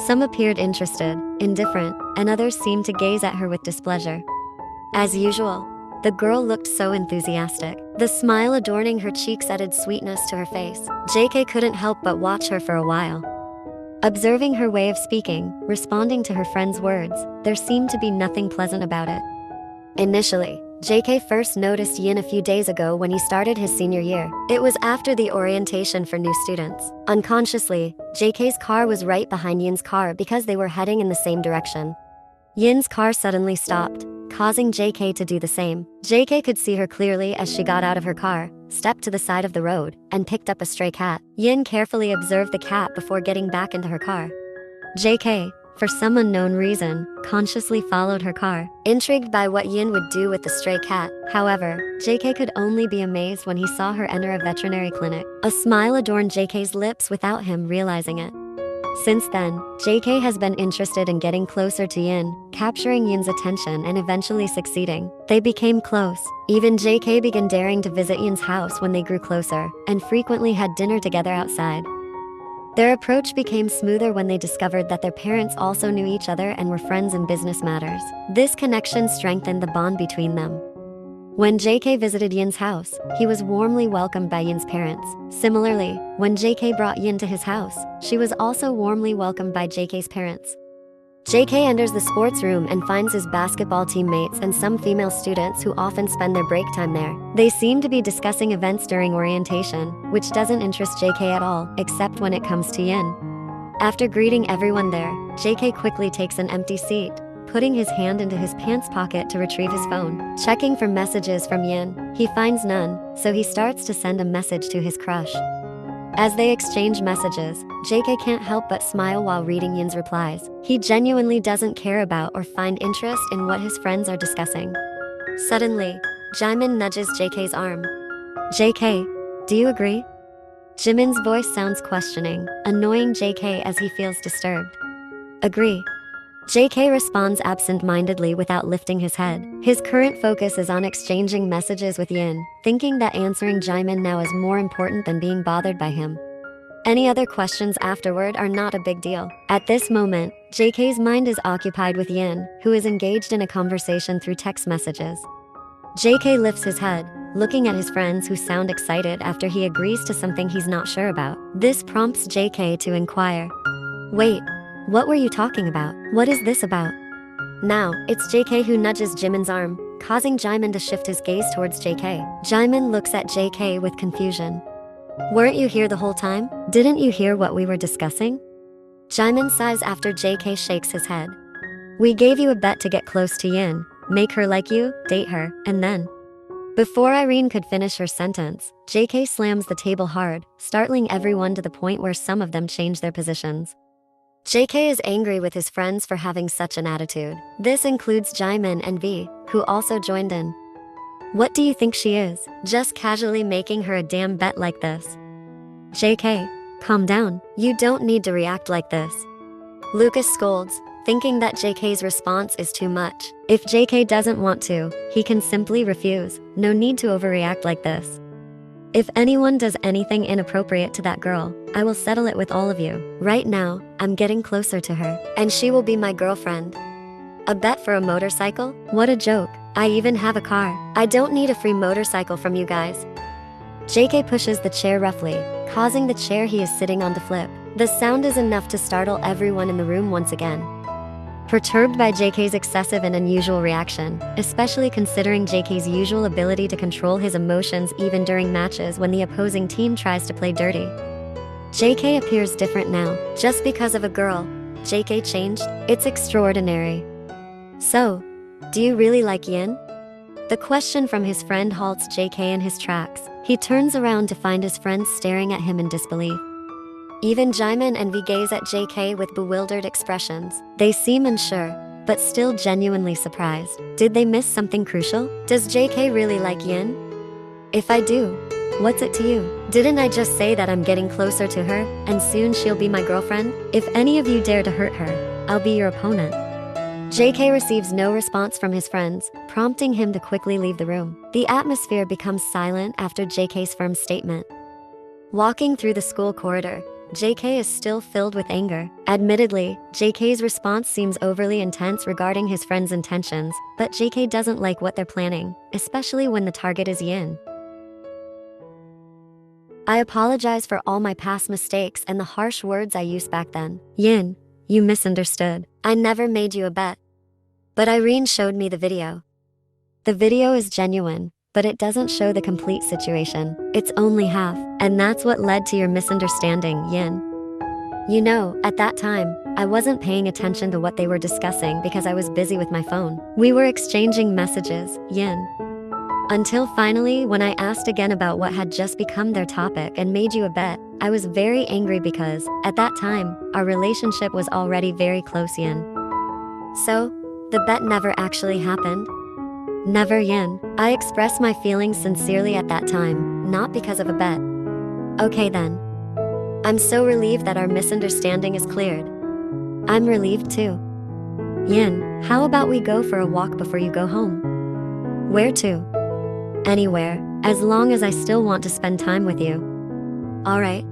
A: Some appeared interested, indifferent, and others seemed to gaze at her with displeasure. As usual, the girl looked so enthusiastic. The smile adorning her cheeks added sweetness to her face. JK couldn't help but watch her for a while. Observing her way of speaking, responding to her friend's words, there seemed to be nothing pleasant about it. Initially, JK first noticed Yin a few days ago when he started his senior year. It was after the orientation for new students. Unconsciously, JK's car was right behind Yin's car because they were heading in the same direction. Yin's car suddenly stopped, causing JK to do the same. JK could see her clearly as she got out of her car, stepped to the side of the road, and picked up a stray cat. Yin carefully observed the cat before getting back into her car. JK, for some unknown reason, consciously followed her car, intrigued by what Yin would do with the stray cat. However, JK could only be amazed when he saw her enter a veterinary clinic. A smile adorned JK's lips without him realizing it. Since then, JK has been interested in getting closer to Yin, capturing Yin's attention and eventually succeeding. They became close. Even JK began daring to visit Yin's house when they grew closer, and frequently had dinner together outside. Their approach became smoother when they discovered that their parents also knew each other and were friends in business matters. This connection strengthened the bond between them. When JK visited Yin's house, he was warmly welcomed by Yin's parents. Similarly, when JK brought Yin to his house, she was also warmly welcomed by JK's parents. JK enters the sports room and finds his basketball teammates and some female students who often spend their break time there. They seem to be discussing events during orientation, which doesn't interest JK at all, except when it comes to Yin. After greeting everyone there, JK quickly takes an empty seat, putting his hand into his pants pocket to retrieve his phone. Checking for messages from Yin, he finds none, so he starts to send a message to his crush. As they exchange messages, JK can't help but smile while reading Yin's replies. He genuinely doesn't care about or find interest in what his friends are discussing. Suddenly, Jimin nudges JK's arm. JK, do you agree? Jimin's voice sounds questioning, annoying JK as he feels disturbed. Agree. JK responds absent-mindedly without lifting his head. His current focus is on exchanging messages with Yin, thinking that answering Jimin now is more important than being bothered by him. Any other questions afterward are not a big deal. At this moment, JK's mind is occupied with Yin, who is engaged in a conversation through text messages. JK lifts his head, looking at his friends who sound excited after he agrees to something he's not sure about. This prompts JK to inquire. Wait. What were you talking about? What is this about? Now, it's JK who nudges Jimin's arm, causing Jimin to shift his gaze towards JK. Jimin looks at JK with confusion. Weren't you here the whole time? Didn't you hear what we were discussing? Jimin sighs after JK shakes his head. We gave you a bet to get close to Yin, make her like you, date her, and then. Before Irene could finish her sentence, JK slams the table hard, startling everyone to the point where some of them change their positions. JK is angry with his friends for having such an attitude. This includes Jimin and V, who also joined in. What do you think she is? Just casually making her a damn bet like this. JK, calm down. You don't need to react like this. Lucas scolds, thinking that JK's response is too much. If JK doesn't want to, he can simply refuse. No need to overreact like this. If anyone does anything inappropriate to that girl, I will settle it with all of you. Right now, I'm getting closer to her, and she will be my girlfriend. A bet for a motorcycle? What a joke. I even have a car. I don't need a free motorcycle from you guys. JK pushes the chair roughly, causing the chair he is sitting on to flip. The sound is enough to startle everyone in the room once again. Perturbed by JK's excessive and unusual reaction, especially considering JK's usual ability to control his emotions even during matches when the opposing team tries to play dirty. JK appears different now. Just because of a girl, JK changed? It's extraordinary. So, do you really like Yin? The question from his friend halts JK in his tracks. He turns around to find his friends staring at him in disbelief. Even Jimin and V gaze at JK with bewildered expressions. They seem unsure, but still genuinely surprised. Did they miss something crucial? Does JK really like Yin? If I do, what's it to you? Didn't I just say that I'm getting closer to her, and soon she'll be my girlfriend? If any of you dare to hurt her, I'll be your opponent. JK receives no response from his friends, prompting him to quickly leave the room. The atmosphere becomes silent after JK's firm statement. Walking through the school corridor, JK is still filled with anger. Admittedly, JK's response seems overly intense regarding his friends' intentions, but JK doesn't like what they're planning, especially when the target is Yin. I apologize for all my past mistakes and the harsh words I used back then. Yin, you misunderstood. I never made you a bet. But Irene showed me the video. The video is genuine, but it doesn't show the complete situation. It's only half, and that's what led to your misunderstanding, Yin. You know, at that time, I wasn't paying attention to what they were discussing because I was busy with my phone. We were exchanging messages, Yin. Until finally, when I asked again about what had just become their topic and made you a bet, I was very angry because, at that time, our relationship was already very close, Yin. So, the bet never actually happened? Never, Yin. I expressed my feelings sincerely at that time, not because of a bet. Okay then. I'm so relieved that our misunderstanding is cleared. I'm relieved too. Yin, how about we go for a walk before you go home? Where to? Anywhere, as long as I still want to spend time with you. Alright.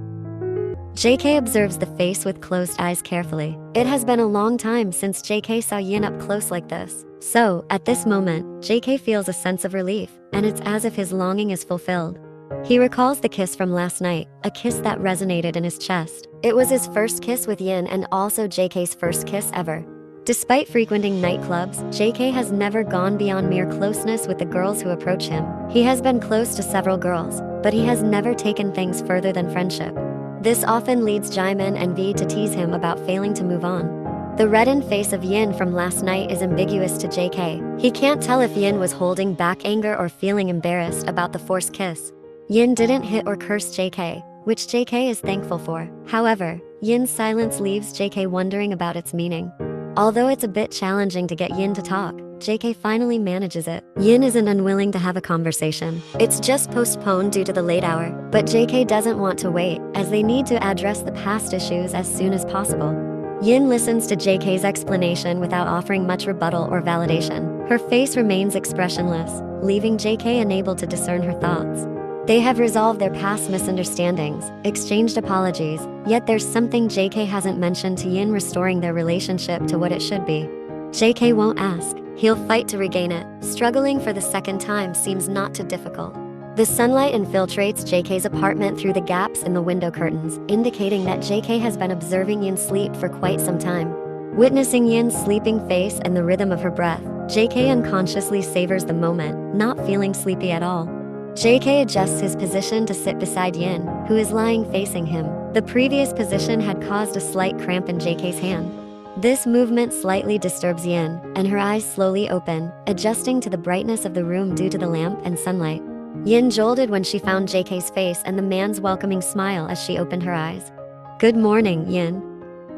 A: JK observes the face with closed eyes carefully. It has been a long time since JK saw Yin up close like this. So, at this moment, JK feels a sense of relief, and it's as if his longing is fulfilled. He recalls the kiss from last night, a kiss that resonated in his chest. It was his first kiss with Yin and also JK's first kiss ever. Despite frequenting nightclubs, JK has never gone beyond mere closeness with the girls who approach him. He has been close to several girls, but he has never taken things further than friendship. This often leads Jimin and V to tease him about failing to move on. The reddened face of Yin from last night is ambiguous to JK. He can't tell if Yin was holding back anger or feeling embarrassed about the forced kiss. Yin didn't hit or curse JK, which JK is thankful for. However, Yin's silence leaves JK wondering about its meaning. Although it's a bit challenging to get Yin to talk, JK finally manages it. Yin isn't unwilling to have a conversation. It's just postponed due to the late hour, but JK doesn't want to wait, as they need to address the past issues as soon as possible. Yin listens to JK's explanation without offering much rebuttal or validation. Her face remains expressionless, leaving JK unable to discern her thoughts. They have resolved their past misunderstandings, exchanged apologies, yet there's something JK hasn't mentioned to Yin restoring their relationship to what it should be. JK won't ask. He'll fight to regain it. Struggling for the second time seems not too difficult. The sunlight infiltrates JK's apartment through the gaps in the window curtains, indicating that JK has been observing Yin's sleep for quite some time. Witnessing Yin's sleeping face and the rhythm of her breath, JK unconsciously savors the moment, not feeling sleepy at all. JK adjusts his position to sit beside Yin, who is lying facing him. The previous position had caused a slight cramp in JK's hand. This movement slightly disturbs Yin, and her eyes slowly open, adjusting to the brightness of the room due to the lamp and sunlight. Yin jolted when she found JK's face and the man's welcoming smile as she opened her eyes. Good morning, Yin.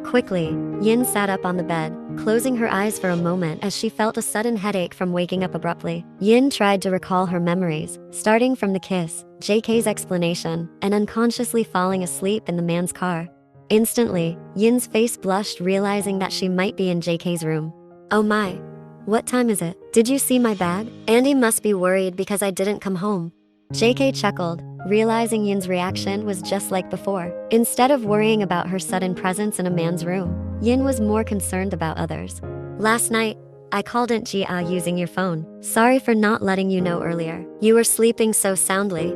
A: Quickly, Yin sat up on the bed, closing her eyes for a moment as she felt a sudden headache from waking up abruptly. Yin tried to recall her memories, starting from the kiss, JK's explanation, and unconsciously falling asleep in the man's car. Instantly, Yin's face blushed, realizing that she might be in JK's room. Oh my. What time is it? Did you see my bag? Andy must be worried because I didn't come home. JK chuckled, realizing Yin's reaction was just like before. Instead of worrying about her sudden presence in a man's room, Yin was more concerned about others. Last night, I called Aunt Jia using your phone. Sorry for not letting you know earlier. You were sleeping so soundly.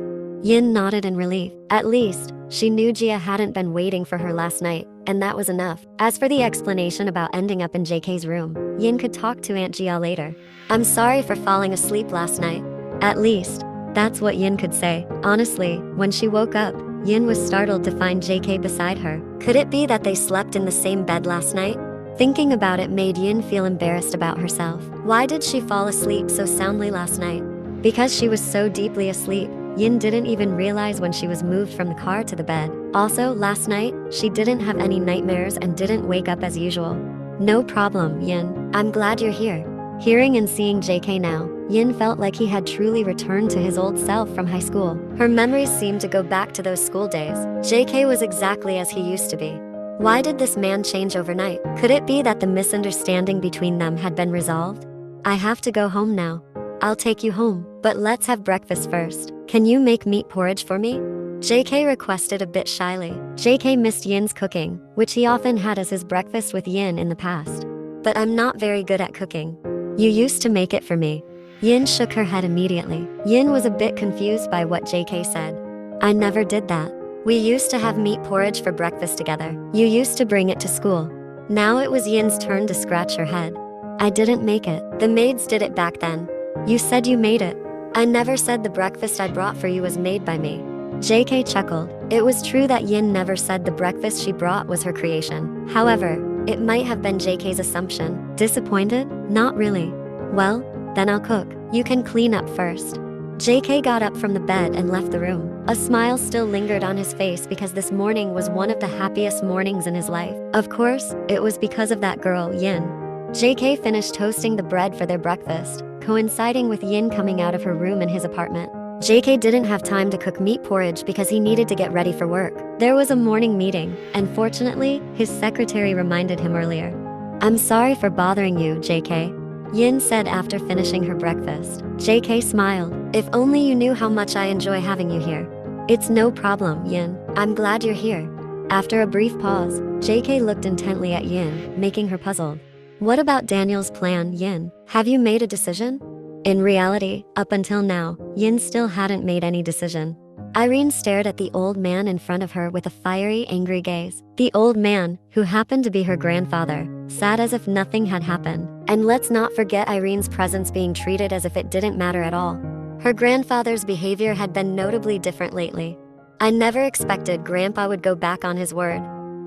A: Yin nodded in relief. At least, she knew Jia hadn't been waiting for her last night, and that was enough. As for the explanation about ending up in JK's room, Yin could talk to Aunt Jia later. I'm sorry for falling asleep last night. At least, that's what Yin could say. Honestly, when she woke up, Yin was startled to find JK beside her. Could it be that they slept in the same bed last night? Thinking about it made Yin feel embarrassed about herself. Why did she fall asleep so soundly last night? Because she was so deeply asleep, Yin didn't even realize when she was moved from the car to the bed. Also, last night, she didn't have any nightmares and didn't wake up as usual. No problem, Yin. I'm glad you're here. Hearing and seeing JK now, Yin felt like he had truly returned to his old self from high school. Her memories seemed to go back to those school days. JK was exactly as he used to be. Why did this man change overnight? Could it be that the misunderstanding between them had been resolved? I have to go home now. I'll take you home, but let's have breakfast first. Can you make meat porridge for me? JK requested a bit shyly. JK missed Yin's cooking, which he often had as his breakfast with Yin in the past. But I'm not very good at cooking. You used to make it for me. Yin shook her head immediately. Yin was a bit confused by what JK said. I never did that. We used to have meat porridge for breakfast together. You used to bring it to school. Now it was Yin's turn to scratch her head. I didn't make it. The maids did it back then. You said you made it. I never said the breakfast I brought for you was made by me. JK chuckled. It was true that Yin never said the breakfast she brought was her creation. However, it might have been JK's assumption. Disappointed? Not really. Well, then I'll cook. You can clean up first. JK got up from the bed and left the room. A smile still lingered on his face because this morning was one of the happiest mornings in his life. Of course, it was because of that girl, Yin. JK finished toasting the bread for their breakfast, coinciding with Yin coming out of her room in his apartment. JK didn't have time to cook meat porridge because he needed to get ready for work. There was a morning meeting, and fortunately, his secretary reminded him earlier. I'm sorry for bothering you, JK. Yin said after finishing her breakfast. JK smiled. If only you knew how much I enjoy having you here. It's no problem, Yin. I'm glad you're here. After a brief pause, JK looked intently at Yin, making her puzzled. What about Daniel's plan, Yin? Have you made a decision? In reality, up until now, Yin still hadn't made any decision. Irene stared at the old man in front of her with a fiery, angry gaze. The old man, who happened to be her grandfather, sat as if nothing had happened. And let's not forget Irene's presence being treated as if it didn't matter at all. Her grandfather's behavior had been notably different lately. I never expected Grandpa would go back on his word,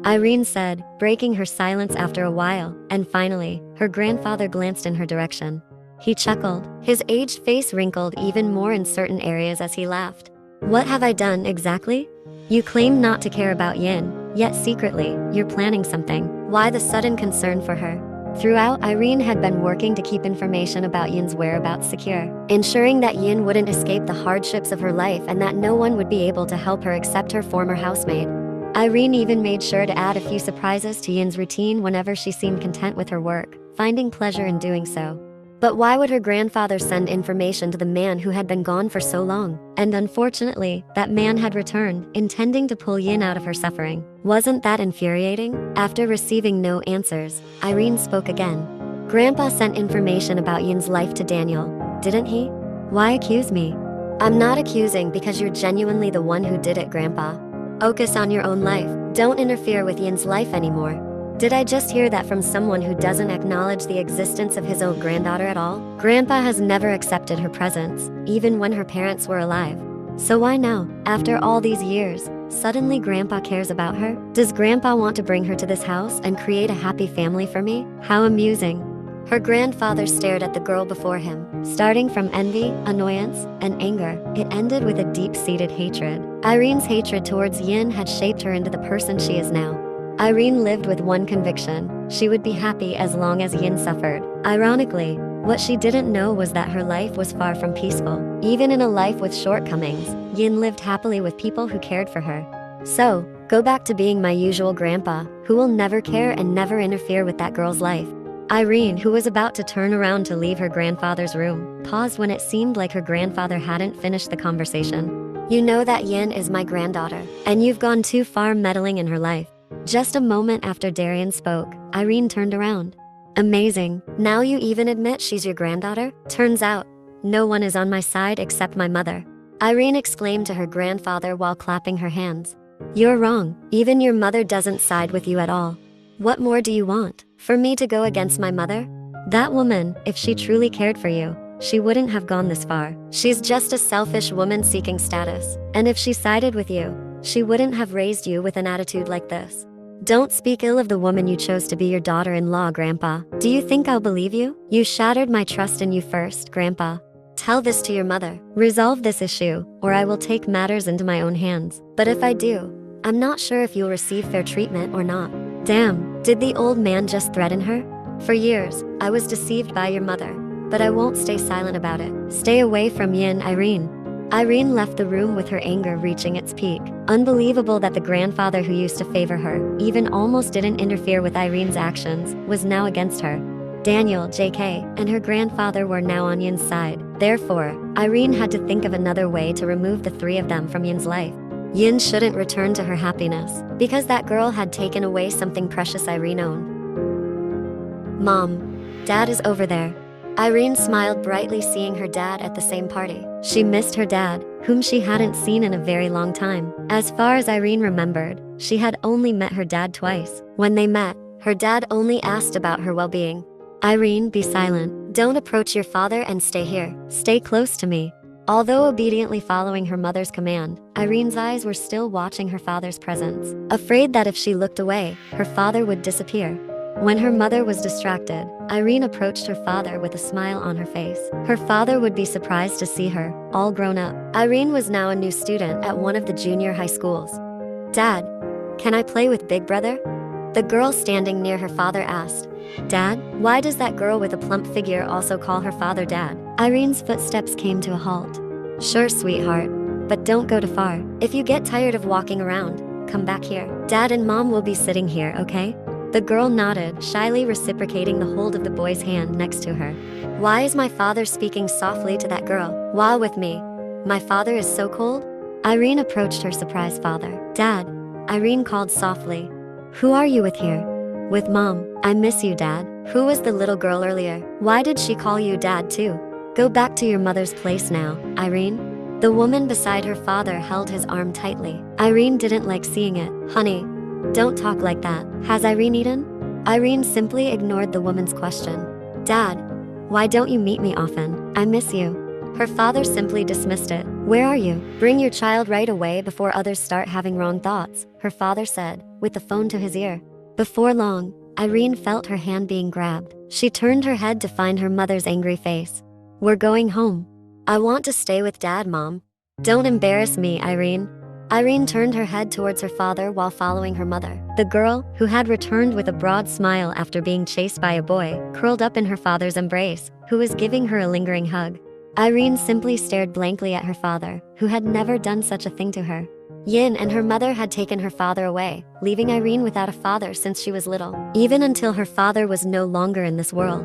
A: Irene said, breaking her silence after a while, and finally, her grandfather glanced in her direction. He chuckled, his aged face wrinkled even more in certain areas as he laughed. What have I done exactly? You claim not to care about Yin, yet secretly, you're planning something. Why the sudden concern for her? Throughout, Irene had been working to keep information about Yin's whereabouts secure, ensuring that Yin wouldn't escape the hardships of her life and that no one would be able to help her except her former housemaid. Irene even made sure to add a few surprises to Yin's routine whenever she seemed content with her work, finding pleasure in doing so. But why would her grandfather send information to the man who had been gone for so long? And unfortunately, that man had returned, intending to pull Yin out of her suffering. Wasn't that infuriating? After receiving no answers, Irene spoke again. Grandpa sent information about Yin's life to Daniel, didn't he? Why accuse me? I'm not accusing because you're genuinely the one who did it, Grandpa. Focus on your own life. Don't interfere with Yin's life anymore. Did I just hear that from someone who doesn't acknowledge the existence of his own granddaughter at all? Grandpa has never accepted her presence, even when her parents were alive. So why now, after all these years, suddenly Grandpa cares about her? Does Grandpa want to bring her to this house and create a happy family for me? How amusing. Her grandfather stared at the girl before him. Starting from envy, annoyance, and anger, it ended with a deep-seated hatred. Irene's hatred towards Yin had shaped her into the person she is now. Irene lived with one conviction: she would be happy as long as Yin suffered. Ironically, what she didn't know was that her life was far from peaceful. Even in a life with shortcomings, Yin lived happily with people who cared for her. So, go back to being my usual grandpa, who will never care and never interfere with that girl's life. Irene, who was about to turn around to leave her grandfather's room, paused when it seemed like her grandfather hadn't finished the conversation. You know that Yin is my granddaughter, and you've gone too far meddling in her life. Just a moment after Darian spoke, Irene turned around. Amazing, now you even admit she's your granddaughter? Turns out, no one is on my side except my mother, Irene exclaimed to her grandfather while clapping her hands. You're wrong, even your mother doesn't side with you at all. What more do you want? For me to go against my mother? That woman, if she truly cared for you, she wouldn't have gone this far. She's just a selfish woman seeking status. And if she sided with you, she wouldn't have raised you with an attitude like this. Don't speak ill of the woman you chose to be your daughter-in-law, Grandpa. Do you think I'll believe you? You shattered my trust in you first, Grandpa. Tell this to your mother. Resolve this issue, or I will take matters into my own hands. But if I do, I'm not sure if you'll receive fair treatment or not. Damn, did the old man just threaten her? For years, I was deceived by your mother, but I won't stay silent about it. Stay away from Yin, Irene. Irene left the room with her anger reaching its peak. Unbelievable that the grandfather who used to favor her, even almost didn't interfere with Irene's actions, was now against her. Daniel, JK, and her grandfather were now on Yin's side. Therefore, Irene had to think of another way to remove the three of them from Yin's life. Yin shouldn't return to her happiness, because that girl had taken away something precious Irene owned. Mom, Dad is over there. Irene smiled brightly seeing her dad at the same party. She missed her dad, whom she hadn't seen in a very long time. As far as Irene remembered, she had only met her dad twice. When they met, her dad only asked about her well-being. Irene, be silent. Don't approach your father and stay here. Stay close to me. Although obediently following her mother's command, Irene's eyes were still watching her father's presence, afraid that if she looked away, her father would disappear. When her mother was distracted, Irene approached her father with a smile on her face. Her father would be surprised to see her, all grown up. Irene was now a new student at one of the junior high schools. "Dad, can I play with Big Brother?" The girl standing near her father asked. "Dad? Why does that girl with a plump figure also call her father Dad?" Irene's footsteps came to a halt. "Sure, sweetheart, but don't go too far. If you get tired of walking around, come back here. Dad and Mom will be sitting here, okay?" The girl nodded, shyly reciprocating the hold of the boy's hand next to her. Why is my father speaking softly to that girl while with me? My father is so cold? Irene approached her surprised father. "Dad," Irene called softly. "Who are you with here?" "With Mom. I miss you, Dad." "Who was the little girl earlier? Why did she call you Dad too?" "Go back to your mother's place now, Irene." The woman beside her father held his arm tightly. Irene didn't like seeing it. "Honey, don't talk like that. Has Irene eaten?" Irene simply ignored the woman's question. "Dad, why don't you meet me often? I miss you." Her father simply dismissed it. "Where are you? Bring your child right away before others start having wrong thoughts," her father said, with the phone to his ear. Before long, Irene felt her hand being grabbed. She turned her head to find her mother's angry face. "We're going home. I want to stay with Dad, Mom." "Don't embarrass me, Irene." Irene turned her head towards her father while following her mother. The girl, who had returned with a broad smile after being chased by a boy, curled up in her father's embrace, who was giving her a lingering hug. Irene simply stared blankly at her father, who had never done such a thing to her. Yin and her mother had taken her father away, leaving Irene without a father since she was little, even until her father was no longer in this world.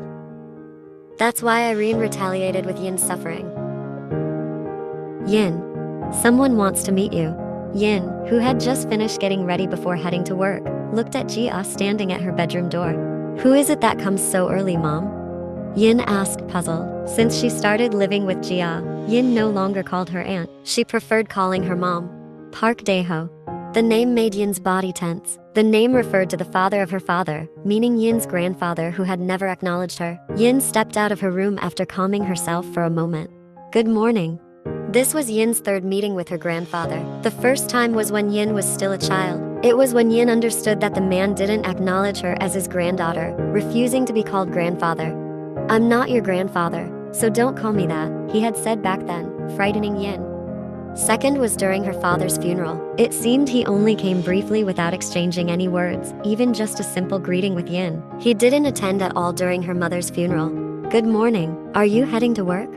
A: That's why Irene retaliated with Yin's suffering. "Yin, someone wants to meet you." Yin, who had just finished getting ready before heading to work, looked at Jia standing at her bedroom door. "Who is it that comes so early, Mom?" Yin asked, puzzled. Since she started living with Jia, Yin no longer called her aunt. She preferred calling her mom. Park Daeho. The name made Yin's body tense. The name referred to the father of her father, meaning Yin's grandfather who had never acknowledged her. Yin stepped out of her room after calming herself for a moment. "Good morning." This was Yin's third meeting with her grandfather. The first time was when Yin was still a child. It was when Yin understood that the man didn't acknowledge her as his granddaughter, refusing to be called grandfather. "I'm not your grandfather, so don't call me that," he had said back then, frightening Yin. Second was during her father's funeral. It seemed he only came briefly without exchanging any words, even just a simple greeting with Yin. He didn't attend at all during her mother's funeral. "Good morning. Are you heading to work?"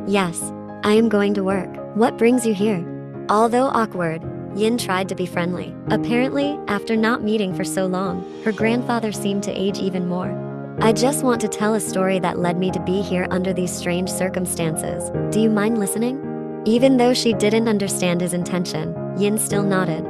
A: "Yes, I am going to work. What brings you here?" Although awkward, Yin tried to be friendly. Apparently, after not meeting for so long, her grandfather seemed to age even more. "I just want to tell a story that led me to be here under these strange circumstances. Do you mind listening?" Even though she didn't understand his intention, Yin still nodded.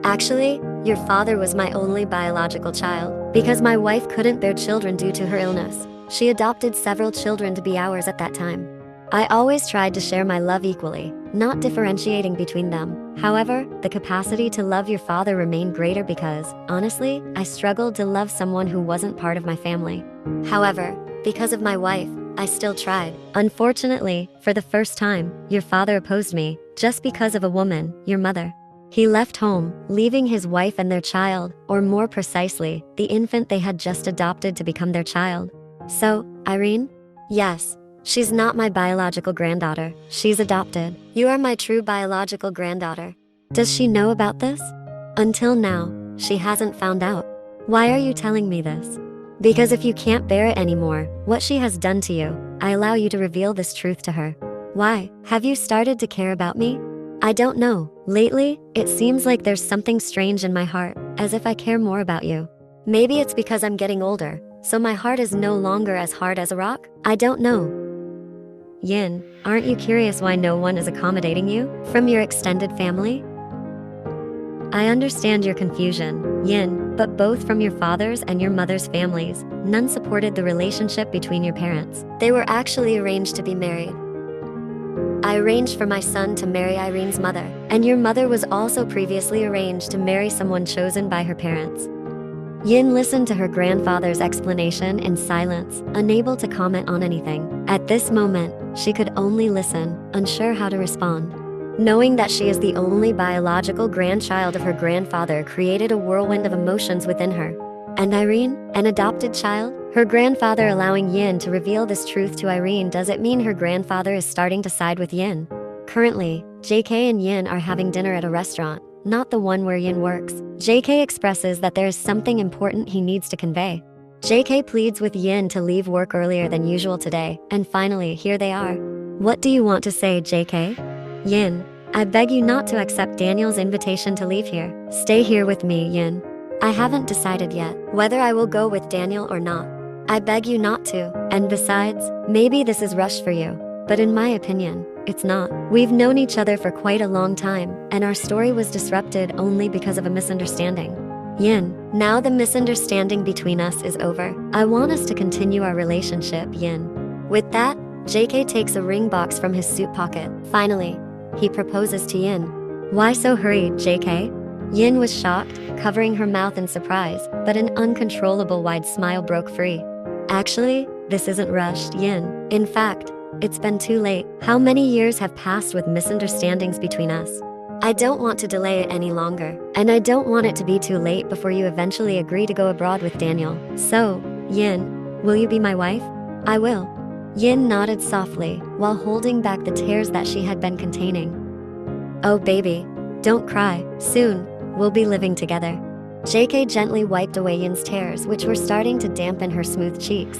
A: "Actually, your father was my only biological child. Because my wife couldn't bear children due to her illness, she adopted several children to be ours at that time. I always tried to share my love equally, not differentiating between them. However, the capacity to love your father remained greater because, honestly, I struggled to love someone who wasn't part of my family. However, because of my wife, I still tried. Unfortunately, for the first time, your father opposed me, just because of a woman, your mother. He left home, leaving his wife and their child, or more precisely, the infant they had just adopted to become their child. So, Irene? Yes. She's not my biological granddaughter. She's adopted. You are my true biological granddaughter. Does she know about this? Until now, she hasn't found out. Why are you telling me this? Because if you can't bear it anymore, what she has done to you, I allow you to reveal this truth to her. Why? Have you started to care about me? I don't know. Lately, it seems like there's something strange in my heart, as if I care more about you. Maybe it's because I'm getting older, so my heart is no longer as hard as a rock? I don't know. Yin, aren't you curious why no one is accommodating you from your extended family? I understand your confusion, Yin, but both from your father's and your mother's families, none supported the relationship between your parents. They were actually arranged to be married. I arranged for my son to marry Irene's mother, and your mother was also previously arranged to marry someone chosen by her parents. Yin listened to her grandfather's explanation in silence, unable to comment on anything. At this moment, she could only listen, unsure how to respond. Knowing that she is the only biological grandchild of her grandfather created a whirlwind of emotions within her. And Irene, an adopted child? Her grandfather allowing Yin to reveal this truth to Irene, does it mean her grandfather is starting to side with Yin? Currently, JK and Yin are having dinner at a restaurant, not the one where Yin works. JK expresses that there is something important he needs to convey. JK pleads with Yin to leave work earlier than usual today, and finally, here they are. What do you want to say, JK? Yin, I beg you not to accept Daniel's invitation to leave here. Stay here with me, Yin. I haven't decided yet whether I will go with Daniel or not. I beg you not to. And besides, maybe this is rushed for you, but in my opinion, it's not. We've known each other for quite a long time, and our story was disrupted only because of a misunderstanding. Yin, now the misunderstanding between us is over. I want us to continue our relationship, Yin. With that, JK takes a ring box from his suit pocket. Finally, he proposes to Yin. Why so hurried, JK? Yin was shocked, covering her mouth in surprise, but an uncontrollable wide smile broke free. Actually, this isn't rushed, Yin. In fact, it's been too late. How many years have passed with misunderstandings between us? I don't want to delay it any longer, and I don't want it to be too late before you eventually agree to go abroad with Daniel. So, Yin, will you be my wife? I will. Yin nodded softly, while holding back the tears that she had been containing. Oh baby, don't cry. Soon, we'll be living together. JK gently wiped away Yin's tears, which were starting to dampen her smooth cheeks.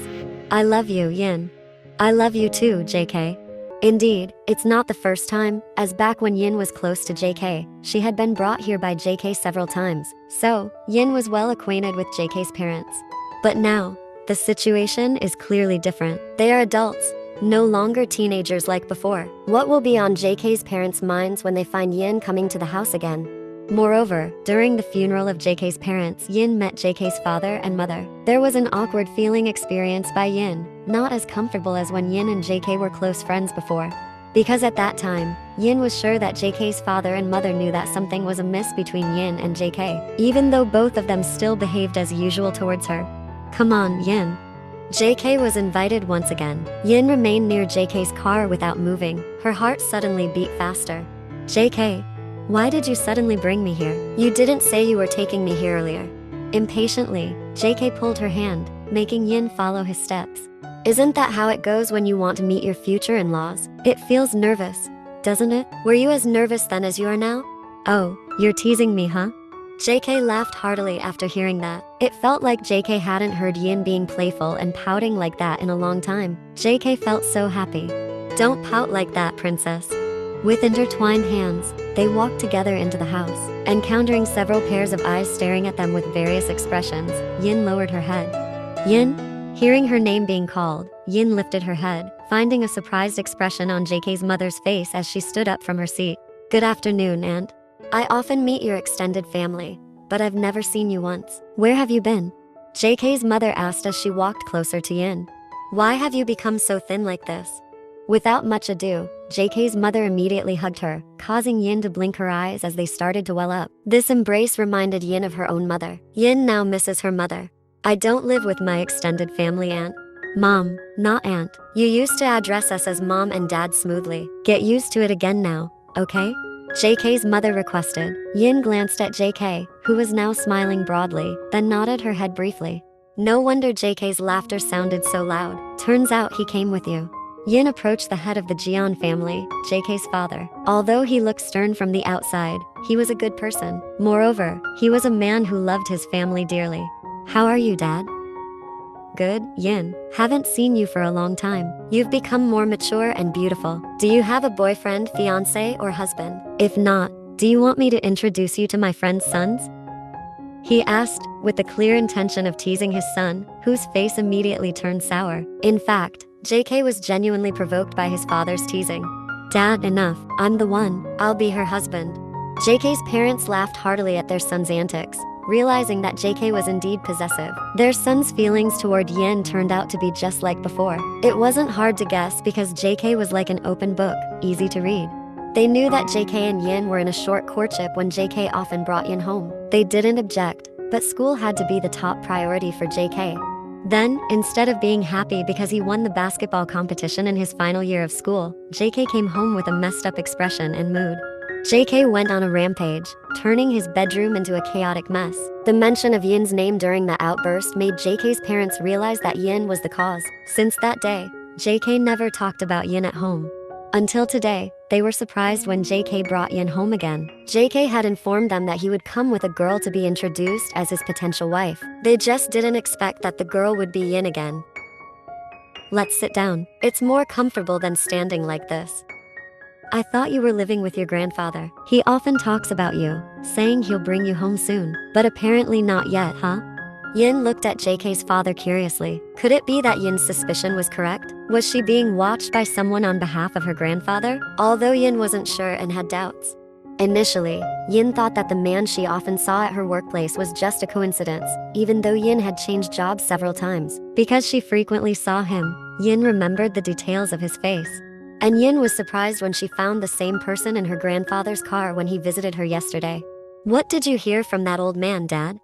A: I love you, Yin. I love you too, JK. Indeed, it's not the first time, as back when Yin was close to JK, she had been brought here by JK several times, so Yin was well acquainted with JK's parents. But now, the situation is clearly different. They are adults, no longer teenagers like before. What will be on JK's parents' minds when they find Yin coming to the house again? Moreover, during the funeral of JK's parents, Yin met JK's father and mother. There was an awkward feeling experienced by Yin, not as comfortable as when Yin and JK were close friends before. Because at that time, Yin was sure that JK's father and mother knew that something was amiss between Yin and JK, even though both of them still behaved as usual towards her. Come on, Yin. JK was invited once again. Yin remained near JK's car without moving. Her heart suddenly beat faster. JK, why did you suddenly bring me here? You didn't say you were taking me here earlier. Impatiently, JK pulled her hand, making Yin follow his steps. Isn't that how it goes when you want to meet your future in-laws? It feels nervous, doesn't it? Were you as nervous then as you are now? Oh, you're teasing me, huh? JK laughed heartily after hearing that. It felt like JK hadn't heard Yin being playful and pouting like that in a long time. JK felt so happy. Don't pout like that, princess. With intertwined hands, they walked together into the house. Encountering several pairs of eyes staring at them with various expressions, Yin lowered her head. Yin? Hearing her name being called, Yin lifted her head, finding a surprised expression on JK's mother's face as she stood up from her seat. Good afternoon, Aunt. I often meet your extended family, but I've never seen you once. Where have you been? JK's mother asked as she walked closer to Yin. Why have you become so thin like this? Without much ado, JK's mother immediately hugged her, causing Yin to blink her eyes as they started to well up. This embrace reminded Yin of her own mother. Yin now misses her mother. I don't live with my extended family, Aunt. Mom, not Aunt. You used to address us as Mom and Dad smoothly. Get used to it again now, okay? JK's mother requested. Yin glanced at JK, who was now smiling broadly, then nodded her head briefly. No wonder JK's laughter sounded so loud. Turns out he came with you. Yin approached the head of the Jian family, JK's father. Although he looked stern from the outside, he was a good person. Moreover, he was a man who loved his family dearly. How are you, Dad? Good, Yin. Haven't seen you for a long time. You've become more mature and beautiful. Do you have a boyfriend, fiancé, or husband? If not, do you want me to introduce you to my friend's sons? He asked, with the clear intention of teasing his son, whose face immediately turned sour. In fact, JK was genuinely provoked by his father's teasing. Dad, enough. I'm the one. I'll be her husband. JK's parents laughed heartily at their son's antics, realizing that JK was indeed possessive. Their son's feelings toward Yin turned out to be just like before. It wasn't hard to guess because JK was like an open book, easy to read. They knew that JK and Yin were in a short courtship when JK often brought Yin home. They didn't object, but school had to be the top priority for JK. Then, instead of being happy because he won the basketball competition in his final year of school, JK came home with a messed up expression and mood. JK went on a rampage, turning his bedroom into a chaotic mess. The mention of Yin's name during the outburst made JK's parents realize that Yin was the cause. Since that day, JK never talked about Yin at home. Until today, they were surprised when JK brought Yin home again. JK had informed them that he would come with a girl to be introduced as his potential wife. They just didn't expect that the girl would be Yin again. Let's sit down. It's more comfortable than standing like this. I thought you were living with your grandfather. He often talks about you, saying he'll bring you home soon. But apparently not yet, huh? Yin looked at JK's father curiously. Could it be that Yin's suspicion was correct? Was she being watched by someone on behalf of her grandfather? Although Yin wasn't sure and had doubts. Initially, Yin thought that the man she often saw at her workplace was just a coincidence, even though Yin had changed jobs several times. Because she frequently saw him, Yin remembered the details of his face. And Yin was surprised when she found the same person in her grandfather's car when he visited her yesterday. What did you hear from that old man, Dad?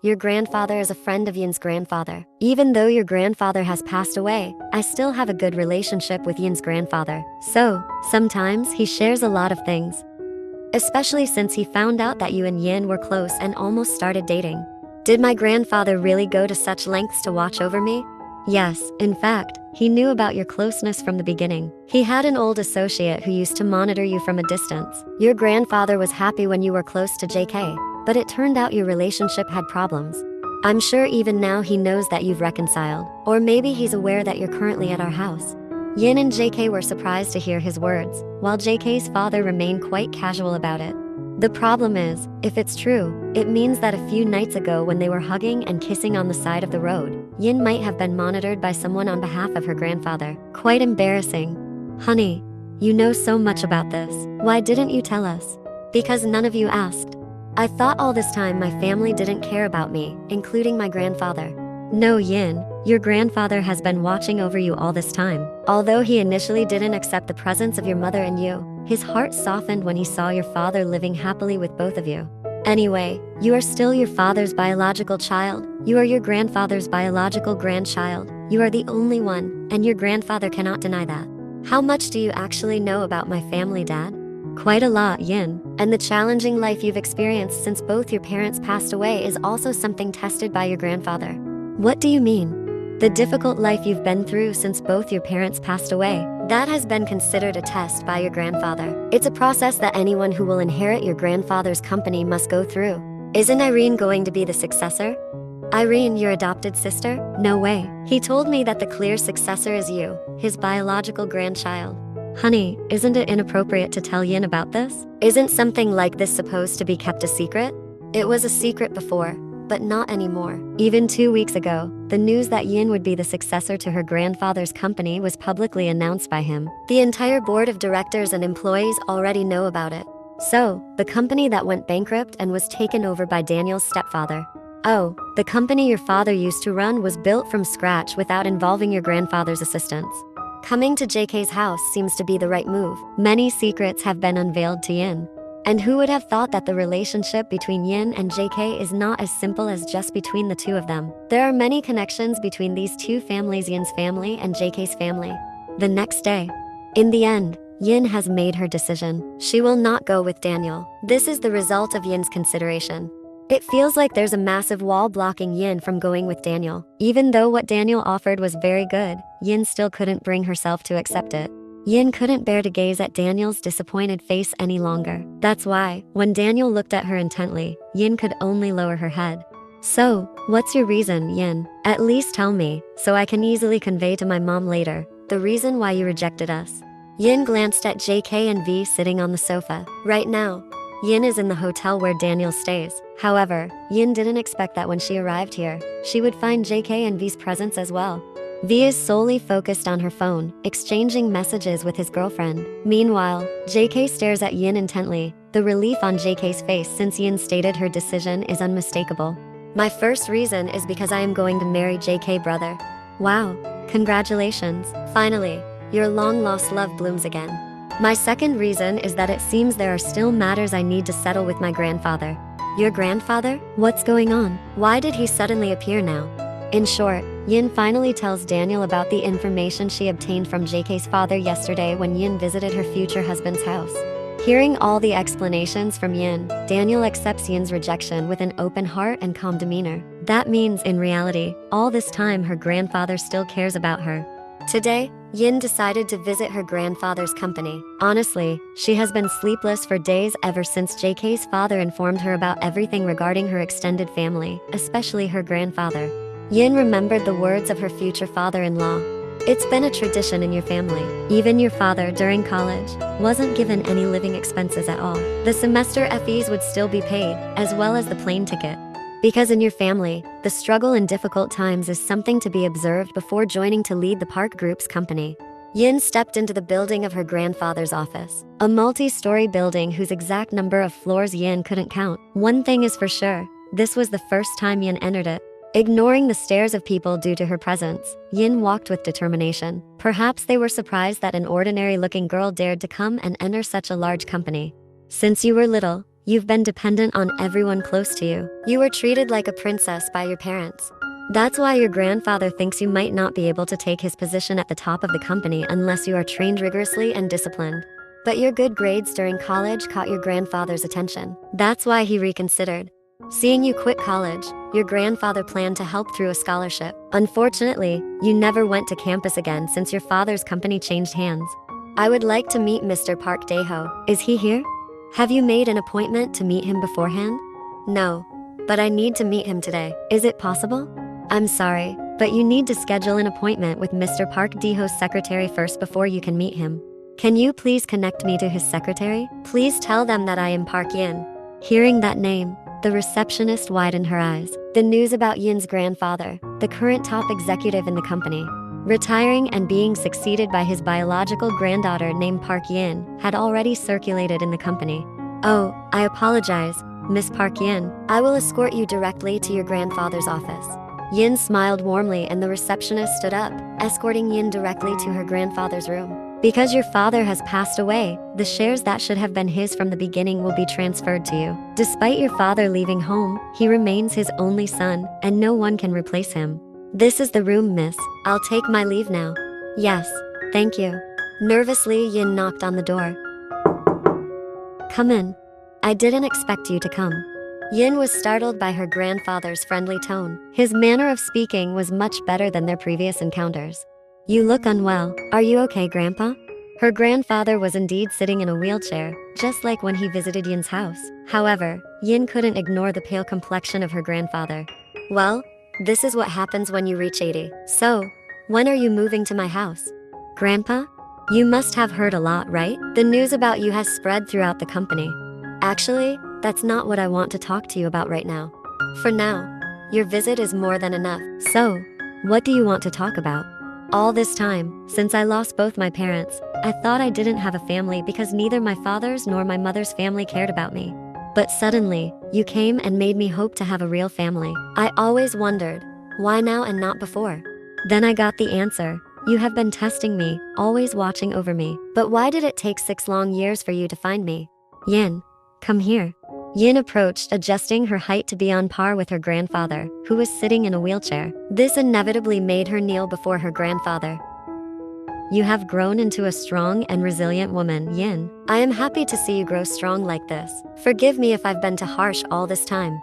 A: Your grandfather is a friend of Yin's grandfather. Even though your grandfather has passed away, I still have a good relationship with Yin's grandfather. So, sometimes he shares a lot of things. Especially since he found out that you and Yin were close and almost started dating. Did my grandfather really go to such lengths to watch over me? Yes, in fact, he knew about your closeness from the beginning. He had an old associate who used to monitor you from a distance. Your grandfather was happy when you were close to JK, but it turned out your relationship had problems. I'm sure even now he knows that you've reconciled, or maybe he's aware that you're currently at our house. Yin and JK were surprised to hear his words, while JK's father remained quite casual about it. The problem is, if it's true, it means that a few nights ago when they were hugging and kissing on the side of the road, Yin might have been monitored by someone on behalf of her grandfather. Quite embarrassing. Honey, you know so much about this. Why didn't you tell us? Because none of you asked. I thought all this time my family didn't care about me, including my grandfather. No, Yin, your grandfather has been watching over you all this time. Although he initially didn't accept the presence of your mother and you, his heart softened when he saw your father living happily with both of you. Anyway, you are still your father's biological child. You are your grandfather's biological grandchild. You are the only one, and your grandfather cannot deny that. How much do you actually know about my family, Dad? Quite a lot, Yin. And the challenging life you've experienced since both your parents passed away is also something tested by your grandfather. What do you mean? The difficult life you've been through since both your parents passed away, that has been considered a test by your grandfather. It's a process that anyone who will inherit your grandfather's company must go through. Isn't Irene going to be the successor? Irene, your adopted sister? No way. He told me that the clear successor is you, his biological grandchild. Honey, isn't it inappropriate to tell Yin about this? Isn't something like this supposed to be kept a secret? It was a secret before, but not anymore. Even 2 weeks ago, the news that Yin would be the successor to her grandfather's company was publicly announced by him. The entire board of directors and employees already know about it. So, the company that went bankrupt and was taken over by Daniel's stepfather. Oh, the company your father used to run was built from scratch without involving your grandfather's assistance. Coming to JK's house seems to be the right move. Many secrets have been unveiled to Yin. And who would have thought that the relationship between Yin and JK is not as simple as just between the two of them? There are many connections between these two families, Yin's family and JK's family. The next day, in the end, Yin has made her decision. She will not go with Daniel. This is the result of Yin's consideration. It feels like there's a massive wall blocking Yin from going with Daniel. Even though what Daniel offered was very good, Yin still couldn't bring herself to accept it. Yin couldn't bear to gaze at Daniel's disappointed face any longer. That's why, when Daniel looked at her intently, Yin could only lower her head. So, what's your reason, Yin? At least tell me, so I can easily convey to my mom later, the reason why you rejected us. Yin glanced at JK and V sitting on the sofa. Right now, Yin is in the hotel where Daniel stays. However, Yin didn't expect that when she arrived here, she would find JK and V's presence as well. V is solely focused on her phone, exchanging messages with his girlfriend. Meanwhile, JK stares at Yin intently, the relief on JK's face since Yin stated her decision is unmistakable. My first reason is because I am going to marry JK, brother. Wow, congratulations. Finally, your long-lost love blooms again. My second reason is that it seems there are still matters I need to settle with my grandfather. Your grandfather? What's going on? Why did he suddenly appear now? In short, Yin finally tells Daniel about the information she obtained from JK's father yesterday when Yin visited her future husband's house. Hearing all the explanations from Yin, Daniel accepts Yin's rejection with an open heart and calm demeanor. That means, in reality, all this time her grandfather still cares about her. Today, Yin decided to visit her grandfather's company. Honestly, she has been sleepless for days ever since JK's father informed her about everything regarding her extended family, especially her grandfather. Yin remembered the words of her future father-in-law. It's been a tradition in your family. Even your father, during college, wasn't given any living expenses at all. The semester fees would still be paid, as well as the plane ticket. Because in your family, the struggle in difficult times is something to be observed before joining to lead the Park Group's company. Yin stepped into the building of her grandfather's office, a multi-story building whose exact number of floors Yin couldn't count. One thing is for sure, this was the first time Yin entered it. Ignoring the stares of people due to her presence, Yin walked with determination. Perhaps they were surprised that an ordinary-looking girl dared to come and enter such a large company. Since you were little, you've been dependent on everyone close to you. You were treated like a princess by your parents. That's why your grandfather thinks you might not be able to take his position at the top of the company unless you are trained rigorously and disciplined. But your good grades during college caught your grandfather's attention. That's why he reconsidered. Seeing you quit college, your grandfather planned to help through a scholarship. Unfortunately, you never went to campus again since your father's company changed hands. I would like to meet Mr. Park Dae-ho. Is he here? Have you made an appointment to meet him beforehand? No, but I need to meet him today. Is it possible? I'm sorry, but you need to schedule an appointment with Mr. Park Dae-ho's secretary first before you can meet him. Can you please connect me to his secretary? Please tell them that I am Park Yin. Hearing that name, the receptionist widened her eyes. The news about Yin's grandfather, the current top executive in the company, retiring and being succeeded by his biological granddaughter named Park Yin, had already circulated in the company. Oh, I apologize, Miss Park Yin. I will escort you directly to your grandfather's office. Yin smiled warmly and the receptionist stood up, escorting Yin directly to her grandfather's room. Because your father has passed away, the shares that should have been his from the beginning will be transferred to you. Despite your father leaving home, he remains his only son, and no one can replace him. This is the room, miss. I'll take my leave now. Yes, thank you. Nervously, Yin knocked on the door. Come in. I didn't expect you to come. Yin was startled by her grandfather's friendly tone. His manner of speaking was much better than their previous encounters. You look unwell. Are you okay, Grandpa? Her grandfather was indeed sitting in a wheelchair, just like when he visited Yin's house. However, Yin couldn't ignore the pale complexion of her grandfather. Well, this is what happens when you reach 80. So, when are you moving to my house? Grandpa? You must have heard a lot, right? The news about you has spread throughout the company. Actually, that's not what I want to talk to you about right now. For now, your visit is more than enough. So, what do you want to talk about? All this time, since I lost both my parents, I thought I didn't have a family because neither my father's nor my mother's family cared about me. But suddenly, you came and made me hope to have a real family. I always wondered, why now and not before? Then I got the answer. You have been testing me, always watching over me. But why did it take 6 long years for you to find me? Yin, come here. Yin approached, adjusting her height to be on par with her grandfather, who was sitting in a wheelchair. This inevitably made her kneel before her grandfather. You have grown into a strong and resilient woman, Yin. I am happy to see you grow strong like this. Forgive me if I've been too harsh all this time.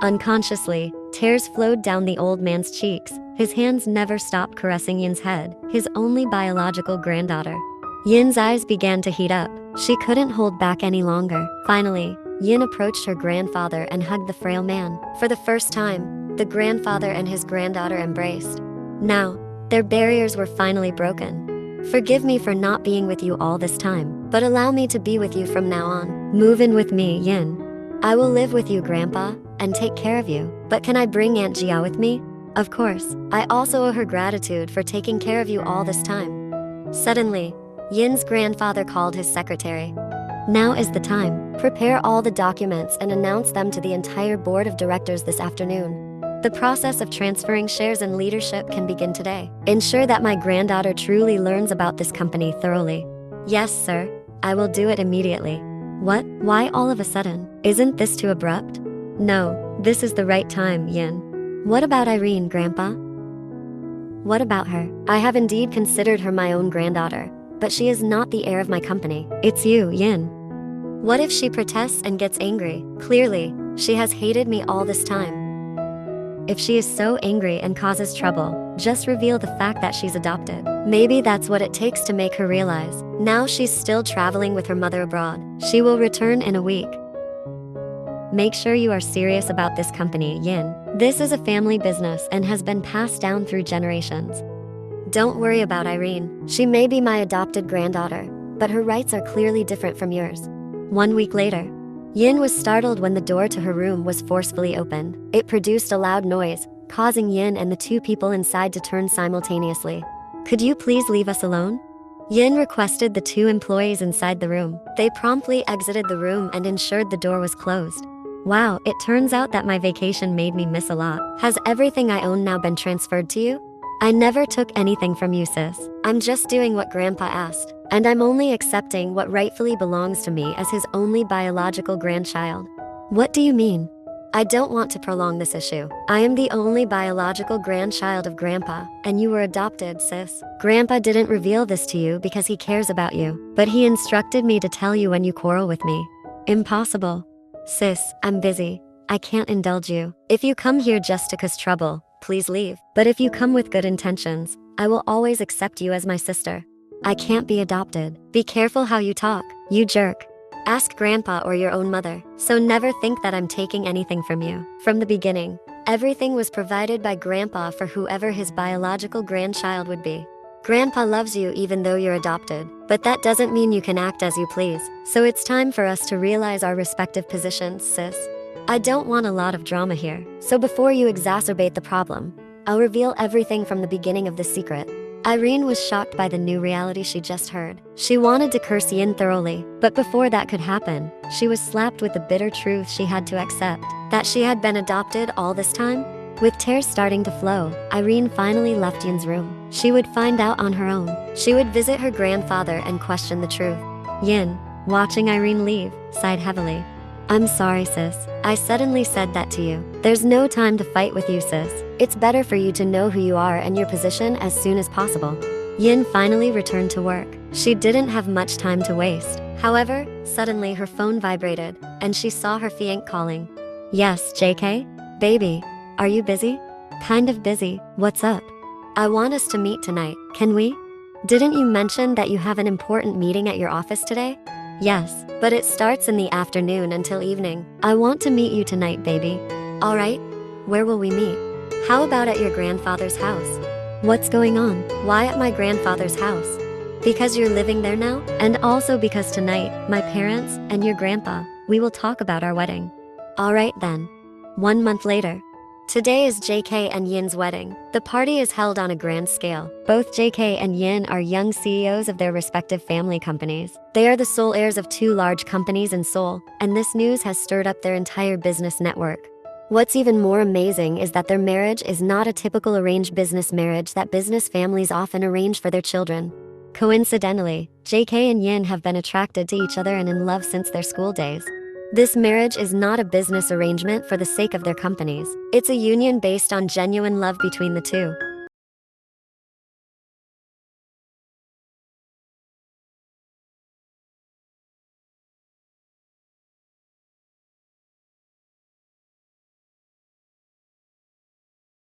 A: Unconsciously, tears flowed down the old man's cheeks. His hands never stopped caressing Yin's head, his only biological granddaughter. Yin's eyes began to heat up. She couldn't hold back any longer. Finally, Yin approached her grandfather and hugged the frail man. For the first time, the grandfather and his granddaughter embraced. Now, their barriers were finally broken. Forgive me for not being with you all this time, but allow me to be with you from now on. Move in with me, Yin. I will live with you, Grandpa, and take care of you. But can I bring Aunt Jia with me? Of course. I also owe her gratitude for taking care of you all this time. Suddenly, Yin's grandfather called his secretary. Now is the time. Prepare all the documents and announce them to the entire board of directors this afternoon. The process of transferring shares and leadership can begin today. Ensure that my granddaughter truly learns about this company thoroughly. Yes, sir. I will do it immediately. What? Why all of a sudden? Isn't this too abrupt? No, this is the right time, Yin. What about Irene, Grandpa? What about her? I have indeed considered her my own granddaughter, but she is not the heir of my company. It's you, Yin. What if she protests and gets angry? Clearly, she has hated me all this time. If she is so angry and causes trouble, just reveal the fact that she's adopted. Maybe that's what it takes to make her realize. Now she's still traveling with her mother abroad. She will return in a week. Make sure you are serious about this company, Yin. This is a family business and has been passed down through generations. Don't worry about Irene. She may be my adopted granddaughter, but her rights are clearly different from yours. 1 week later, Yin was startled when the door to her room was forcefully opened. It produced a loud noise, causing Yin and the two people inside to turn simultaneously. Could you please leave us alone? Yin requested the two employees inside the room. They promptly exited the room and ensured the door was closed. Wow, it turns out that my vacation made me miss a lot. Has everything I own now been transferred to you? I never took anything from you, sis. I'm just doing what Grandpa asked, and I'm only accepting what rightfully belongs to me as his only biological grandchild. What do you mean? I don't want to prolong this issue. I am the only biological grandchild of Grandpa, and you were adopted, sis. Grandpa didn't reveal this to you because he cares about you, but he instructed me to tell you when you quarrel with me. Impossible. Sis, I'm busy. I can't indulge you. If you come here just to cause trouble, please leave. But if you come with good intentions, I will always accept you as my sister. I can't be adopted. Be careful how you talk, you jerk. Ask Grandpa or your own mother. So never think that I'm taking anything from you. From the beginning, everything was provided by Grandpa for whoever his biological grandchild would be. Grandpa loves you even though you're adopted, but that doesn't mean you can act as you please. So it's time for us to realize our respective positions, sis. I don't want a lot of drama here, so before you exacerbate the problem, I'll reveal everything from the beginning of the secret. Irene was shocked by the new reality she just heard. She wanted to curse Yin thoroughly, but before that could happen, she was slapped with the bitter truth she had to accept, that she had been adopted all this time. With tears starting to flow, Irene finally left Yin's room. She would find out on her own. She would visit her grandfather and question the truth. Yin, watching Irene leave, sighed heavily. I'm sorry, sis. I suddenly said that to you. There's no time to fight with you, sis. It's better for you to know who you are and your position as soon as possible. Yin finally returned to work. She didn't have much time to waste. However, suddenly her phone vibrated, and she saw her fiancé calling. Yes, JK? Baby, are you busy? Kind of busy. What's up? I want us to meet tonight. Can we? Didn't you mention that you have an important meeting at your office today? Yes, but it starts in the afternoon until evening. I want to meet you tonight, baby. All right. Where will we meet? How about at your grandfather's house? What's going on? Why at my grandfather's house? Because you're living there now? And also because tonight, my parents and your grandpa, we will talk about our wedding. All right then. 1 month later. Today is JK and Yin's wedding. The party is held on a grand scale. Both JK and Yin are young CEOs of their respective family companies. They are the sole heirs of 2 large companies in Seoul, and this news has stirred up their entire business network. What's even more amazing is that their marriage is not a typical arranged business marriage that business families often arrange for their children. Coincidentally, JK and Yin have been attracted to each other and in love since their school days. This marriage is not a business arrangement for the sake of their companies. It's a union based on genuine love between the two.